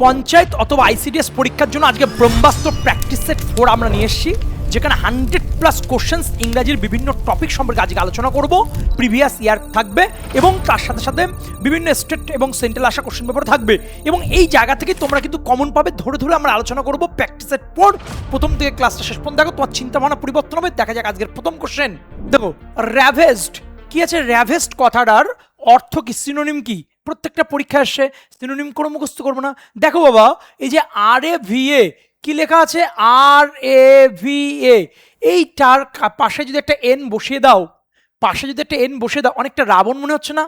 পঞ্চায়েত অথবা আইসিডিএস পরীক্ষার জন্য আজকে ব্রহ্মাস্ত্র প্র্যাকটিস সেট 4 আমরা নিয়ে এসেছি, যেখানে 100+ কোশ্চেন্স ইংরাজির বিভিন্ন টপিক সম্পর্কে আজকে আলোচনা করব। প্রিভিয়াস ইয়ার থাকবে এবং তার সাথে সাথে বিভিন্ন স্টেট এবং সেন্ট্রাল আসা কোশ্চেন পেপার থাকবে, এবং এই জায়গা থেকে তোমরা কিন্তু কমন পাবে। ধরে ধরে আমরা আলোচনা করব প্র্যাকটিস সেট 4 প্রথম থেকে ক্লাসটা শেষ পর্যন্ত। দেখো তোমার চিন্তা ভাবনা পরিবর্তন হবে। দেখা যাক আজকের প্রথম কোশ্চেন। দেখো, র্যাভেস্ট কি আছে? র্যাভেস্ট কথাটার অর্থ কি, সিনোনিম কি? প্রত্যেকটা পরীক্ষা আসছে, সিনোনিম করে মুখস্থ করবো না। দেখো বাবা, এই যে RAVA কি লেখা আছে? RAVA, এইটার পাশে যদি একটা এন বসিয়ে দাও, অনেকটা রাবণ মনে হচ্ছে না?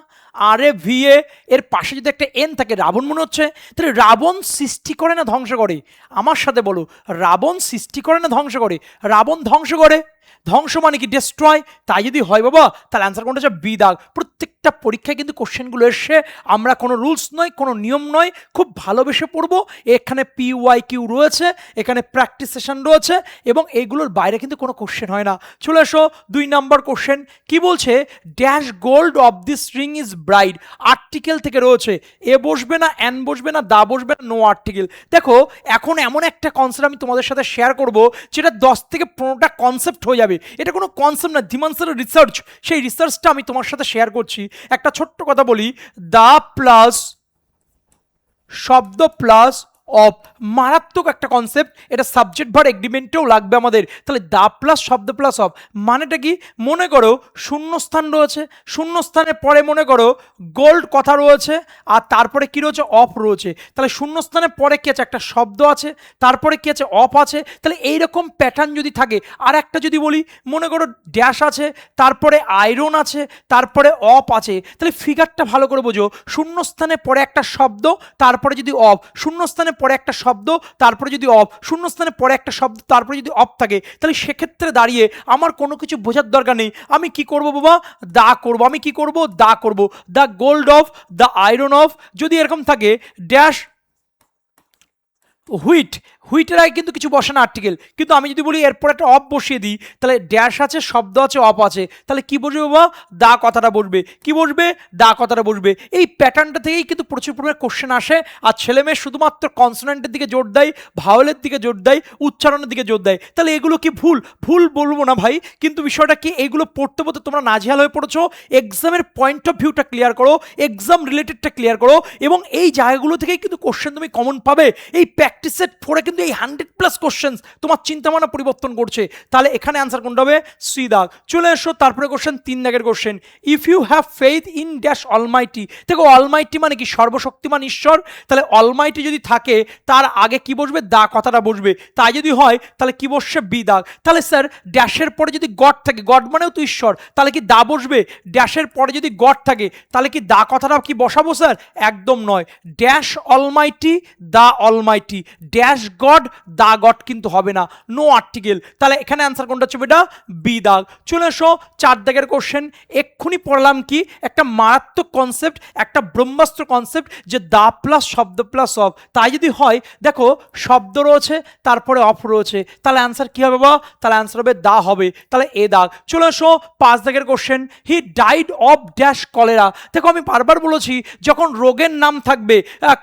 RAVA এর পাশে যদি একটা এন থাকে, রাবণ মনে হচ্ছে। তাহলে রাবণ সৃষ্টি করে না ধ্বংস করে? আমার সাথে বলো, রাবণ সৃষ্টি করে না ধ্বংস করে? রাবণ ধ্বংস করে। ধ্বংস মানে কি? ডিস্ট্রয়। তাই যদি হয় বাবা, তাহলে অ্যান্সার কোনটা হচ্ছে বি দাগ। প্রত্যেকটা পরীক্ষায় কিন্তু কোশ্চেনগুলো এসে, আমরা কোনো রুলস নয়, কোনো নিয়ম নয়, খুব ভালোবেসে পড়বো। এখানে PYQ রয়েছে, এখানে প্র্যাকটিস সেশন রয়েছে, এবং এইগুলোর বাইরে কিন্তু কোনো কোশ্চেন হয় না। চলে এসো 2 নম্বর কোশ্চেন। কি বলছে? Dash gold of this ring is bright. Article থেকে রয়েছে, এ বসবে না, অ্যান বসবে না, দা বসবে না, নো আর্টিকেল। দেখো, এখন এমন একটা কনসেপ্ট আমি তোমাদের সাথে শেয়ার করব, যেটা 10 থেকে 15টা কনসেপ্ট হয়ে যাবে। এটা কোনো কনসেপ্ট না, ধীমান স্যারের রিসার্চ। সেই রিসার্চটা আমি তোমার সাথে শেয়ার করছি। একটা ছোট্ট কথা বলি, দা প্লাস শব্দ প্লাস অফ, মারাত্মক একটা কনসেপ্ট। এটা সাবজেক্ট ভার এগ্রিমেন্টেও লাগবে আমাদের। তাহলে দা প্লাস শব্দ প্লাস অফ মানেটা কি? মনে করো শূন্যস্থান রয়েছে, শূন্যস্থানের পরে মনে করো গোল্ড কথা রয়েছে, আর তারপরে কি রয়েছে? অফ রয়েছে। তাহলে শূন্যস্থানের পরে কি আছে? একটা শব্দ আছে, তারপরে কি আছে? অফ আছে। তাহলে এইরকম প্যাটার্ন যদি থাকে, আর একটা যদি বলি, মনে করো ড্যাশ আছে, তারপরে আয়রন আছে, তারপরে অফ আছে। তাহলে ফিগারটা ভালো করে বোঝো। শূন্যস্থানের পরে একটা শব্দ, তারপরে যদি অফ, শূন্যস্থানের পরে একটা শব্দ, তারপরে যদি অফ, শূন্যস্থানের পরে একটা শব্দ, তারপরে যদি অফ থাকে, তাহলে সেক্ষেত্রে দাঁড়িয়ে আমার কোনো কিছু বোঝার দরকার নেই। আমি কি করব বাবা? দা করব। আমি কি করব? দা করব। The gold of, the iron of. যদি এরকম থাকে ড্যাশ হুইট, হুইটের আগে কিন্তু কিছু বসে না আর্টিকেল, কিন্তু আমি যদি বলি এরপর একটা অফ বসিয়ে দিই, তাহলে ড্যাশ আছে, শব্দ আছে, অফ আছে। তাহলে কি বসবে বাবা? দা কথাটা বসবে। কি বসবে? দা কথাটা বসবে। এই প্যাটার্নটা থেকেই কিন্তু প্রচুর পরিমাণে কোশ্চেন আসে। আর ছেলেমেয়ে শুধুমাত্র কনসোনেন্টের দিকে জোর দেয়, ভাওয়েলের দিকে জোর দেয়, উচ্চারণের দিকে জোর দেয়। তাহলে এগুলো কি ভুল? ভুল বলবো না ভাই, কিন্তু বিষয়টা কি, এইগুলো পড়তে পড়তে তোমরা নাজেহাল হয়ে পড়েছো। এক্সামের পয়েন্ট অফ ভিউটা ক্লিয়ার করো, এক্সাম রিলেটেডটা ক্লিয়ার করো, এবং এই জায়গাগুলো থেকেই কিন্তু কোশ্চেন তুমি কমন পাবে। এই প্র্যাকটিস সেট 4 কিন্তু এই 100+ কোশ্চেন তোমার চিন্তাভাবনা পরিবর্তন করছে। তাহলে এখানে আনসার কোনটা হবে? সি দাগ। চলে এসো তারপরে কোশ্চেন, 3 দাগের question. If you have faith in dash almighty. দেখো, অলমাইটি মানে কি? সর্বশক্তিমান ঈশ্বর। তাহলে অলমাইটি যদি থাকে, তার আগে কি বসবে? দা কথাটা বসবে। তাই যদি হয়, তাহলে কি বসছে? বি দাগ। তাহলে স্যার ড্যাশের পরে যদি গড থাকে, গড মানেও তো ঈশ্বর, তাহলে কি দা বসবে? ড্যাশের পরে যদি গড থাকে, তাহলে কি দা কথাটা কি বসাবো স্যার? একদম নয়। ড্যাশ অলমাইটি, দা অলমাইটি। ড্যাশ গড, দা গড কিন্তু হবে না, নো আর্টিকেল। তাহলে এখানে অ্যান্সার কোনটা হচ্ছে বেটা? বি দাগ। চলে এসো 4 দাগের কোশ্চেন। এক্ষুনি পড়লাম কি? একটা মারাত্মক কনসেপ্ট, একটা ব্রহ্মাস্ত্র কনসেপ্ট, যে দা প্লাস শব্দ প্লাস অফ। তাই যদি হয়, দেখো শব্দ রয়েছে, তারপরে অফ রয়েছে, তাহলে অ্যান্সার কি হবে বা? তাহলে অ্যান্সার হবে দা হবে। তাহলে এ দাগ। চলে এসো 5 দাগের question. He died of dash cholera. দেখো, আমি বারবার বলেছি, যখন রোগের নাম থাকবে,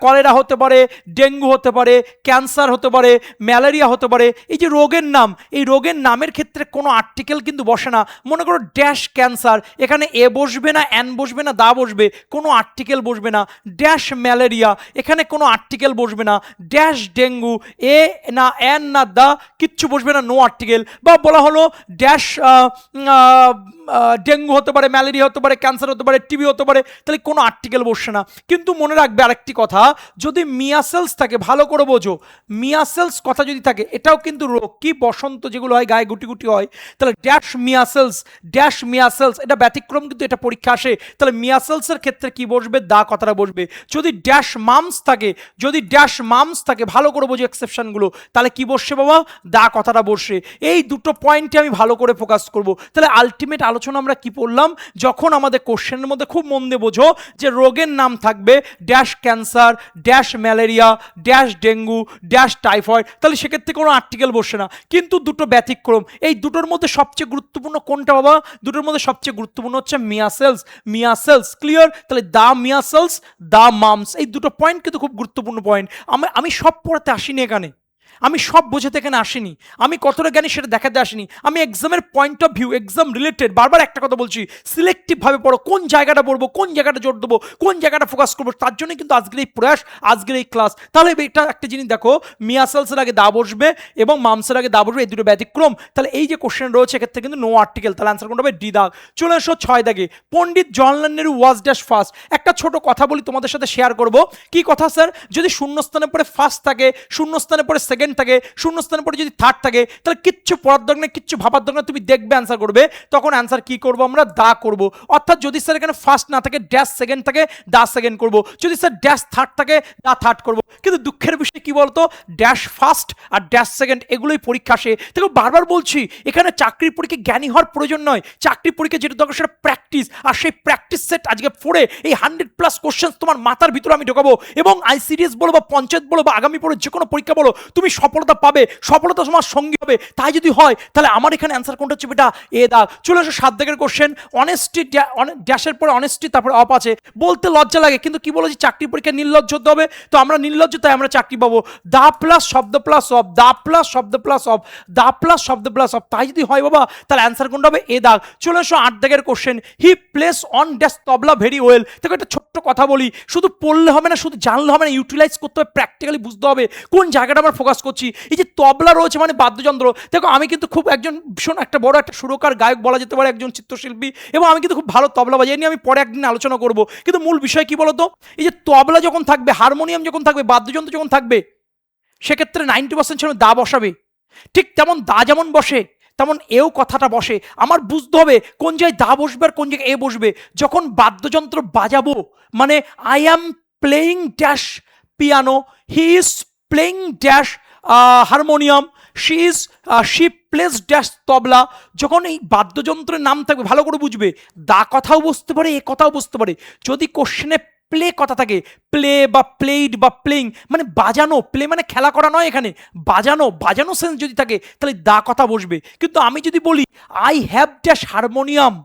কলেরা হতে পারে, ডেঙ্গু হতে পারে, ক্যান্সার হতে পারে, ম্যালেরিয়া হতে পারে, এই যে রোগের নাম, এই রোগের নামের ক্ষেত্রে কোনো আর্টিকেল কিন্তু বসে না। মনে করো ড্যাশ ক্যান্সার, এখানে এ বসবে না, অ্যান বসবে না, দা বসবে, কোনো আর্টিকেল বসবে না। ড্যাশ ম্যালেরিয়া, এখানে কোনো আর্টিকেল বসবে না। ড্যাশ ডেঙ্গু, এ না অ্যান না দা, কিচ্ছু বসবে না, নো আর্টিকেল। বা বলা হলো ড্যাশ ডেঙ্গু হতে পারে, ম্যালেরিয়া হতে পারে, ক্যান্সার হতে পারে, টিবি হতে পারে, তাহলে কোনো আর্টিকেল বসছে না। কিন্তু মনে রাখবে আরেকটি কথা, যদি মিয়াসেলস থাকে, ভালো করে বোঝো, মিয়াসেলস কথা যদি থাকে, এটাও কিন্তু রোগ। কি? বসন্ত যেগুলো হয়, গায়ে গুটি গুটি হয়, তাহলে ড্যাশ মিয়াসেলস, ড্যাশ মিয়াসেলস, এটা ব্যতিক্রম, কিন্তু এটা পরীক্ষা আসে। তাহলে মিয়াসেলসের ক্ষেত্রে কি বসবে? দা কথাটা বসবে। যদি ড্যাশ মামস থাকে, যদি ড্যাশ মামস থাকে, ভালো করে বোঝো এক্সেপশনগুলো, তাহলে কি বসছে বাবা? দা কথাটা বসে। এই দুটো পয়েন্টে আমি ভালো করে ফোকাস করব। তাহলে আলটিমেট আলোচনা আমরা কি পড়লাম? যখন আমাদের কোশ্চেনের মধ্যে খুব মন দিয়ে বোঝো যে রোগের নাম থাকবে dash cancer, dash malaria, dash dengue, dengue dash typhoid, তাহলে সেক্ষেত্রে কোনো আর্টিকেল বসে না। কিন্তু দুটো ব্যতিক্রম, এই দুটোর মধ্যে সবচেয়ে গুরুত্বপূর্ণ কোনটা বাবা? দুটোর মধ্যে সবচেয়ে গুরুত্বপূর্ণ হচ্ছে মিয়াসেলস, মিয়াসেলস। ক্লিয়ার? তাহলে দা মিয়াসেলস, দা মামস, এই দুটো পয়েন্ট কিন্তু খুব গুরুত্বপূর্ণ পয়েন্ট। আমি সব পড়াতে আসিনি এখানে, আমি সব বোঝাতে এখানে আসিনি, আমি কতটা জ্ঞানী সেটা দেখাতে আসিনি, আমি এক্সামের point of view, exam related বারবার একটা কথা বলছি, সিলেক্টিভভাবে পড়ো, কোন জায়গাটা পড়বো, কোন জায়গাটা জোর দেবো, কোন জায়গাটা ফোকাস করবো, তার জন্য কিন্তু আজকের এই প্রয়াস, আজকের এই ক্লাস। তাহলে এটা একটা জিনিস দেখো, মিয়াসেলসের আগে দা বসবে এবং মামসের আগে দা বসবে, এই দুটো ব্যতিক্রম। তাহলে এই যে কোশ্চেন রয়েছে এক্ষেত্রে কিন্তু নো আর্টিকেল, তাহলে অ্যান্সার কোনটা হবে? ডি দাগ। চলে এসো 6 দাগে, Pandit Jawaharlal Nehru was dash first. একটা ছোট কথা বলি তোমাদের সাথে শেয়ার করব। কি কথা স্যার? যদি শূন্যস্থানের পরে ফার্স্ট থাকে, শূন্যস্থানের পরে সেকেন্ড থাকে, শূন্যস্থানের পরে যদি থার্ড থাকে, তাহলে কিচ্ছু পড়ার দরকার নেই, কিচ্ছু ভাবার দরকার নেই, তুমি দেখবে অ্যান্সার করবে। তখন অ্যান্সার কি করবো আমরা? দা করব। অর্থাৎ যদি স্যার এখানে ফার্স্ট না থাকে, ড্যাশ সেকেন্ড থাকে, দা সেকেন্ড করব। যদি স্যার ড্যাশ থার্ড থাকে, দা থার্ড করব। কিন্তু দুঃখের বিষয় কি বলতো, ড্যাশ ফার্স্ট আর ড্যাশ সেকেন্ড এগুলোই পরীক্ষা আসে। দেখো বারবার বলছি, এখানে চাকরির পরীক্ষা জ্ঞানী হওয়ার প্রয়োজন নয়, চাকরির পরীক্ষা যেটা দরকার সেটা প্র্যাকটিস। আর সেই প্র্যাকটিস সেট আজকে পড়ে এই 100+ কোশ্চেন তোমার মাথার ভিতরে আমি ঢোকাবো, এবং আইসিডিএস বলো বা পঞ্চায়েত বলো বা আগামী পরে যে কোনো পরীক্ষা বলো, তুমি সফলতা পাবে, সফলতা তোমার সঙ্গী হবে। তাই যদি হয় তাহলে আমার এখানে অ্যান্সার কোনটা হচ্ছে বেটা? এ দাগ। চলে আসো 7 দাগের কোশ্চেন, অনেস্টি, ড্যাশের পরে অনেস্টি, তারপরে অপ আছে। বলতে লজ্জা লাগে, কিন্তু কি বলেছি, চাকরি পরীক্ষা নির্লজ্জ হতে হবে, তো আমরা নির্লজ্জ, তাই আমরা চাকরি পাবো। দা প্লাস শব্দ প্লাস অফ, দা প্লাস শব্দ প্লাস অফ, দা প্লাস শব্দ প্লাস অফ, তাই যদি হয় বাবা তাহলে অ্যান্সার কোনটা হবে? এ দাগ। চলে আসো 8 দাগের question, he plays on dash tabla very well. দেখো একটা ছোট্ট কথা বলি, শুধু পড়লে হবে না, শুধু জানলে হবে না, ইউটিলাইজ করতে হবে, প্র্যাকটিক্যালি বুঝতে হবে কোন জায়গাটা আমরা ফোকাস করছি। এই যে তবলা রয়েছে মানে বাদ্যযন্ত্র, দেখো আমি কিন্তু খুব একজন ভীষণ একটা বড় একটা সুরকার গায়ক বলা যেতে পারে, একজন চিত্রশিল্পী, এবং আমি কিন্তু খুব ভালো তবলা বাজাই, নিয়ে আমি পরে একদিন আলোচনা করব। কিন্তু মূল বিষয় কি বলতো, এই যে তবলা যখন থাকবে, হারমোনিয়াম যখন থাকবে, বাদ্যযন্ত্র যখন থাকবে, সেক্ষেত্রে 90% সময় দা বসাবে। ঠিক তেমন দা যেমন বসে, তেমন এও কথাটা বসে। আমার বুঝতে হবে কোন জায়গায় দা বসবে আর কোন জায়গায় এ বসবে। যখন বাদ্যযন্ত্র বাজাবো, মানে I am playing dash piano, he is playing dash harmonium, she plays dash tabla, যখন এই বাদ্যযন্ত্রের নাম থাকবে ভালো করে বুঝবে, দা কথাও বুঝতে পারে, এ কথাও বুঝতে পারে। যদি কোশ্চেনে প্লে কথা থাকে, প্লে বা প্লেইড বা প্লেইং মানে বাজানো, প্লে মানে খেলা করা নয়, এখানে বাজানো, বাজানো সেন্স যদি থাকে তাহলে দা কথা বসবে। কিন্তু আমি যদি বলি আই হ্যাভ ড্যাশ হারমোনিয়াম,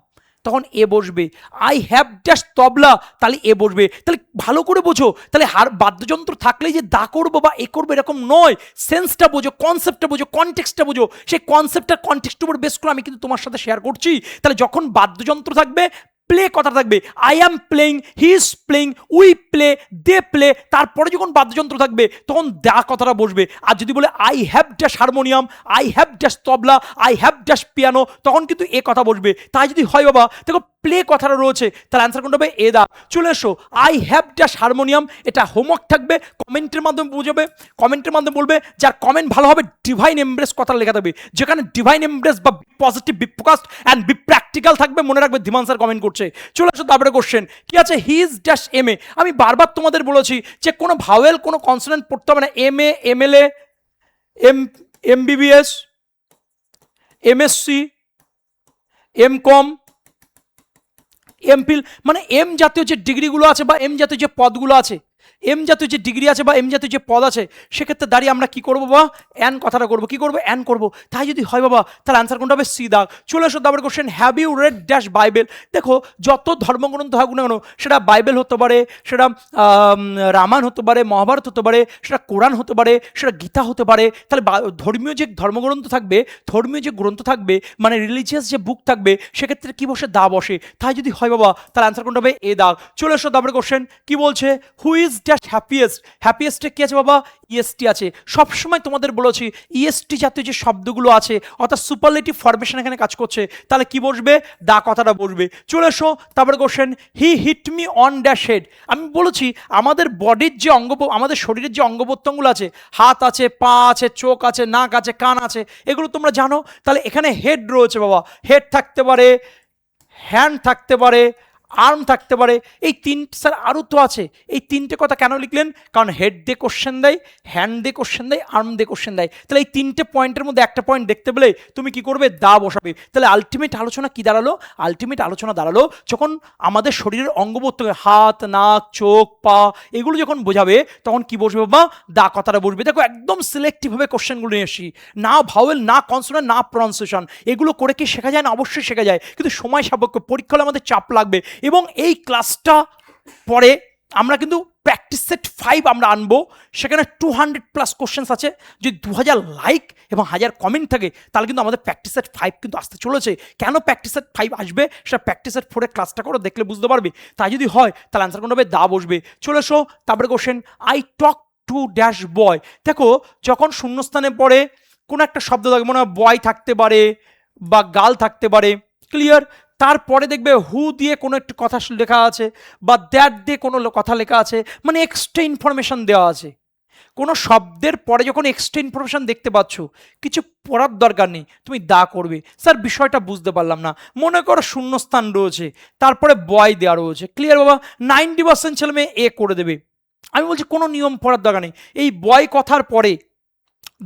তখন এ বসবে। আই হ্যাভ ড্যাশ তবলা, তাহলে এ বসবে। তাহলে ভালো করে বোঝো, তাহলে বাদ্যযন্ত্র থাকলেই যে দা করবো বা এ করবো এরকম নয়, সেন্সটা বোঝো, কনসেপ্টটা বোঝো, কনটেক্সটটা বোঝো। সেই কনসেপ্টটা কনটেক্সটের উপর বেস করে আমি কিন্তু তোমার সাথে শেয়ার করছি। তাহলে যখন বাদ্যযন্ত্র থাকবে, প্লে কথা থাকবে, I am playing, he is playing, we play, they play, তারপরে যখন বাদ্যযন্ত্র থাকবে তখন দা কথাটা বসবে। আর যদি বলে I have dash harmonium, I have dash tabla, I have dash piano, তখন কিন্তু এ কথা বসবে। তাই যদি হয় বাবা, দেখো প্লে কথাটা রয়েছে, তাহলে অ্যান্সার কোনটা হবে? এ দা। চলে এসো, আই হ্যাভ ড্যাশ হারমোনিয়াম, এটা হোমওয়ার্ক থাকবে, কমেন্টের মাধ্যমে বুঝাবে, কমেন্টের মাধ্যমে বলবে, যার কমেন্ট ভালো হবে ডিভাইন এমব্রেস কথা লেখা থাকবে, যেখানে ডিভাইন এমব্রেস বা positive, B focused and B practical থাকবে, মনে রাখবে ধীমান স্যার কমেন্ট করছে। চলে আসো তারপরে কোশ্চেন কি আছে, he is dash M A. আমি বারবার তোমাদের বলেছি যে কোনো ভাওয়েল, কোনো কনসোনেন্ট পড়তে হবে না, M A, MLA, MBBS, MSc, MCom, MPhil, মানে এম জাতীয় যে ডিগ্রিগুলো আছে বা এম জাতীয় যে পদগুলো আছে, এম জাতীয় যে ডিগ্রি আছে বা এম জাতীয় যে পদ আছে, সেক্ষেত্রে দাঁড়িয়ে আমরা কি করবো বা অ্যান কথাটা করবো, কি করবো? অ্যান করবো। তাই যদি হয় বাবা তাহলে আনসার কোনটা হবে? সি দাগ। চলে আসো তারপরে question, have you read dash Bible. দেখো যত ধর্মগ্রন্থ হোক না কেন, সেটা বাইবেল হতে পারে, সেটা রামায়ণ হতে পারে, মহাভারত হতে পারে, সেটা কোরআন হতে পারে, সেটা গীতা হতে পারে। তাহলে ধর্মীয় যে ধর্মগ্রন্থ থাকবে, ধর্মীয় যে গ্রন্থ থাকবে, মানে রিলিজিয়াস যে বুক থাকবে, সেক্ষেত্রে কি বসে? দা বসে। তাই যদি হয় বাবা তাহলে আনসার কোনটা হবে? এ দাগ। চলে আসো তারপরে কোশ্চেন কি বলছে, হু ইজ ড্যাশ হ্যাপিয়েস্ট। হ্যাপিয়েস্টে কি আছে বাবা? ইএসটি আছে। সবসময় তোমাদের বলেছি ইএসটি জাতীয় যে শব্দগুলো আছে, অর্থাৎ সুপারলেটিভ ফরমেশন এখানে কাজ করছে, তাহলে কি বসবে? দা কথাটা বসবে। চলে এসো তারপরে question, he hit me on dash head. আমি বলেছি আমাদের বডির যে আমাদের শরীরের যে অঙ্গ প্রত্যঙ্গগুলো আছে, হাত আছে, পা আছে, চোখ আছে, নাক আছে, কান আছে, এগুলো তোমরা জানো। তাহলে এখানে হেড রয়েছে বাবা, হেড থাকতে পারে, হ্যান্ড থাকতে পারে, আর্ম থাকতে পারে। এই তিনটে স্যার আরও তো আছে, এই তিনটে কথা কেন লিখলেন? কারণ হেড দিয়ে কোশ্চেন দেয়, হ্যান্ড দিয়ে কোশ্চেন দেয়, আর্ম দিয়ে কোশ্চেন দেয়। তাহলে এই তিনটে পয়েন্টের মধ্যে একটা পয়েন্ট দেখতে পেলে তুমি কি করবে? দা বসাবে। তাহলে আলটিমেট আলোচনা কি দাঁড়ালো? আলটিমেট আলোচনা দাঁড়ালো যখন আমাদের শরীরের অঙ্গ প্রত্যঙ্গ হাত, নাক, চোখ, পা এগুলো যখন বোঝাবে তখন কি বসবে বা দা কথাটা বসবে। দেখো একদম সিলেক্টিভভাবে কোশ্চেনগুলো নিয়ে আসি, না ভাওয়েল, না কনসোনেন্ট, না প্রনাউন্সিয়েশন। এগুলো করে কি শেখা যায় না? অবশ্যই শেখা যায়, কিন্তু সময় সাপেক্ষ, পরীক্ষা হলে আমাদের চাপ লাগবে। এবং এই ক্লাসটা পরে আমরা কিন্তু প্র্যাকটিস সেট 5 আমরা আনবো, সেখানে 200+ কোশ্চেন্স আছে। যদি 2000 লাইক এবং 1000 কমেন্ট থাকে তাহলে কিন্তু আমাদের প্র্যাকটিস সেট 5 কিন্তু আসতে চলেছে। কেন প্র্যাকটিস সেট 5 আসবে সেটা প্র্যাকটিস সেট 4 ক্লাসটা করো, দেখলে বুঝতে পারবে। তাই যদি হয় তাহলে অ্যান্সার কোনটা হবে? দা বসবে। চলে এসো তারপরে question, I talk to dash boy. দেখো যখন শূন্যস্থানে পড়ে কোনো একটা শব্দ থাকে, মনে হয় বয় থাকতে পারে বা গার্ল থাকতে পারে, ক্লিয়ার। তারপরে দেখবে হু দিয়ে কোনো একটু কথা লেখা আছে বা দ্যাট দিয়ে কোনো কথা লেখা আছে, মানে এক্সট্রা ইনফরমেশন দেওয়া আছে। কোনো শব্দের পরে যখন এক্সট্রা ইনফরমেশন দেখতে পাচ্ছ, কিছু পড়ার দরকার নেই, তুমি দা করবে। স্যার বিষয়টা বুঝতে পারলাম না। মনে করো শূন্যস্থান রয়েছে, তারপরে বয় দেওয়া রয়েছে, ক্লিয়ার বাবা? 90% ছেলে মেয়ে এ করে দেবে। আমি বলছি কোনো নিয়ম পড়ার দরকার নেই। এই বয় কথার পরে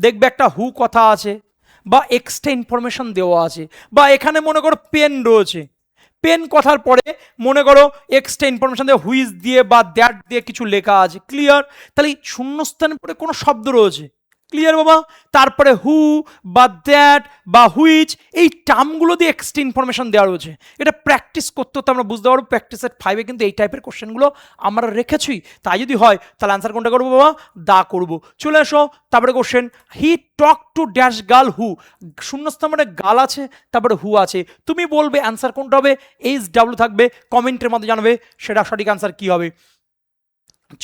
দেখবে একটা হু কথা আছে বা এক্সট্রা ইনফরমেশন দেওয়া আছে, বা এখানে মনে করো পেন রয়েছে, পেন কথার পরে মনে করো এক্সট্রা ইনফরমেশন দিয়ে হুইজ দিয়ে বা দ্যাট দিয়ে কিছু লেখা আছে, ক্লিয়ার। তাহলে শূন্যস্থানের পরে কোনো শব্দ রয়েছে, ক্লিয়ার বাবা? তারপরে হু বা দ্যাট বা হুইচ এই টার্মগুলো দিয়ে এক্সট্রা ইনফরমেশন দেওয়া রয়েছে। এটা প্র্যাকটিস করতে হতে আমরা বুঝতে পারবো। প্র্যাকটিস সেট 5 কিন্তু এই টাইপের কোশ্চেনগুলো আমরা রেখেছি। তাই যদি হয় তাহলে অ্যান্সার কোনটা করবো বাবা? দা করবো। চলে এসো তারপরে question, he talk to dash girl who. শূন্যস্থান মানে গাল আছে, তারপরে হু আছে। তুমি বলবে অ্যান্সার কোনটা হবে? HW থাকবে, কমেন্টের মধ্যে জানাবে সেটা সঠিক অ্যান্সার কি হবে।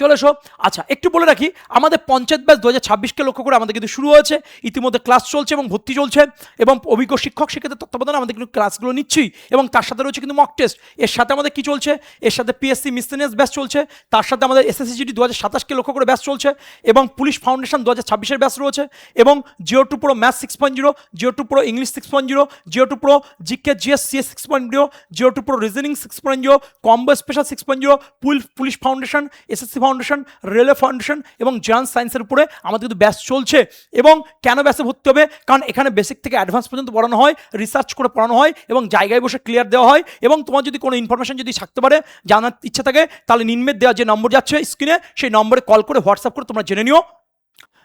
চলে এসো। আচ্ছা একটু বলে রাখি, আমাদের পঞ্চায়েত ব্যাচ 2026কে লক্ষ্য করে আমাদের কিন্তু শুরু হয়েছে, ইতিমধ্যে ক্লাস চলছে এবং ভর্তি চলছে, এবং অভিজ্ঞ শিক্ষক শিক্ষকের তত্ত্বাবধানে আমাদের কিন্তু ক্লাসগুলো নিচ্ছি, এবং তার সাথে রয়েছে কিন্তু মক টেস্ট। এর সাথে আমাদের কি চলছে? এর সাথে পিএসসি মিসলেনিয়াস ব্যাচ চলছে, তার সাথে আমাদের এসএসসিজিডি 2027কে লক্ষ্য করে ব্যাচ চলছে, এবং পুলিশ ফাউন্ডেশন 2026-এর ব্যাচ রয়েছে, এবং Jio 2 pro math 6.0, Jio 2 pro English 6.0, Jio 2 pro GK GS CS 6.0, Jio 2 pro reasoning 6.0, combo special 6.0, police foundation, SSC foundation, railway foundation এবং জেনারেল সায়েন্সের উপরে আমাদের কিন্তু ব্যাচ চলছে। এবং কেন ব্যাচে ভর্তি হবে? কারণ এখানে বেসিক থেকে অ্যাডভান্স পর্যন্ত পড়ানো হয়, রিসার্চ করে পড়ানো হয়, এবং জায়গায় বসে ক্লিয়ার দেওয়া হয়। এবং তোমার যদি কোনো ইনফরমেশন যদি থাকতে পারে, জানার ইচ্ছা থাকে, তাহলে নিম্নের দেওয়া যে নম্বর যাচ্ছে স্ক্রিনে সেই নম্বরে কল করে হোয়াটসঅ্যাপ করে তোমরা জেনে নিও।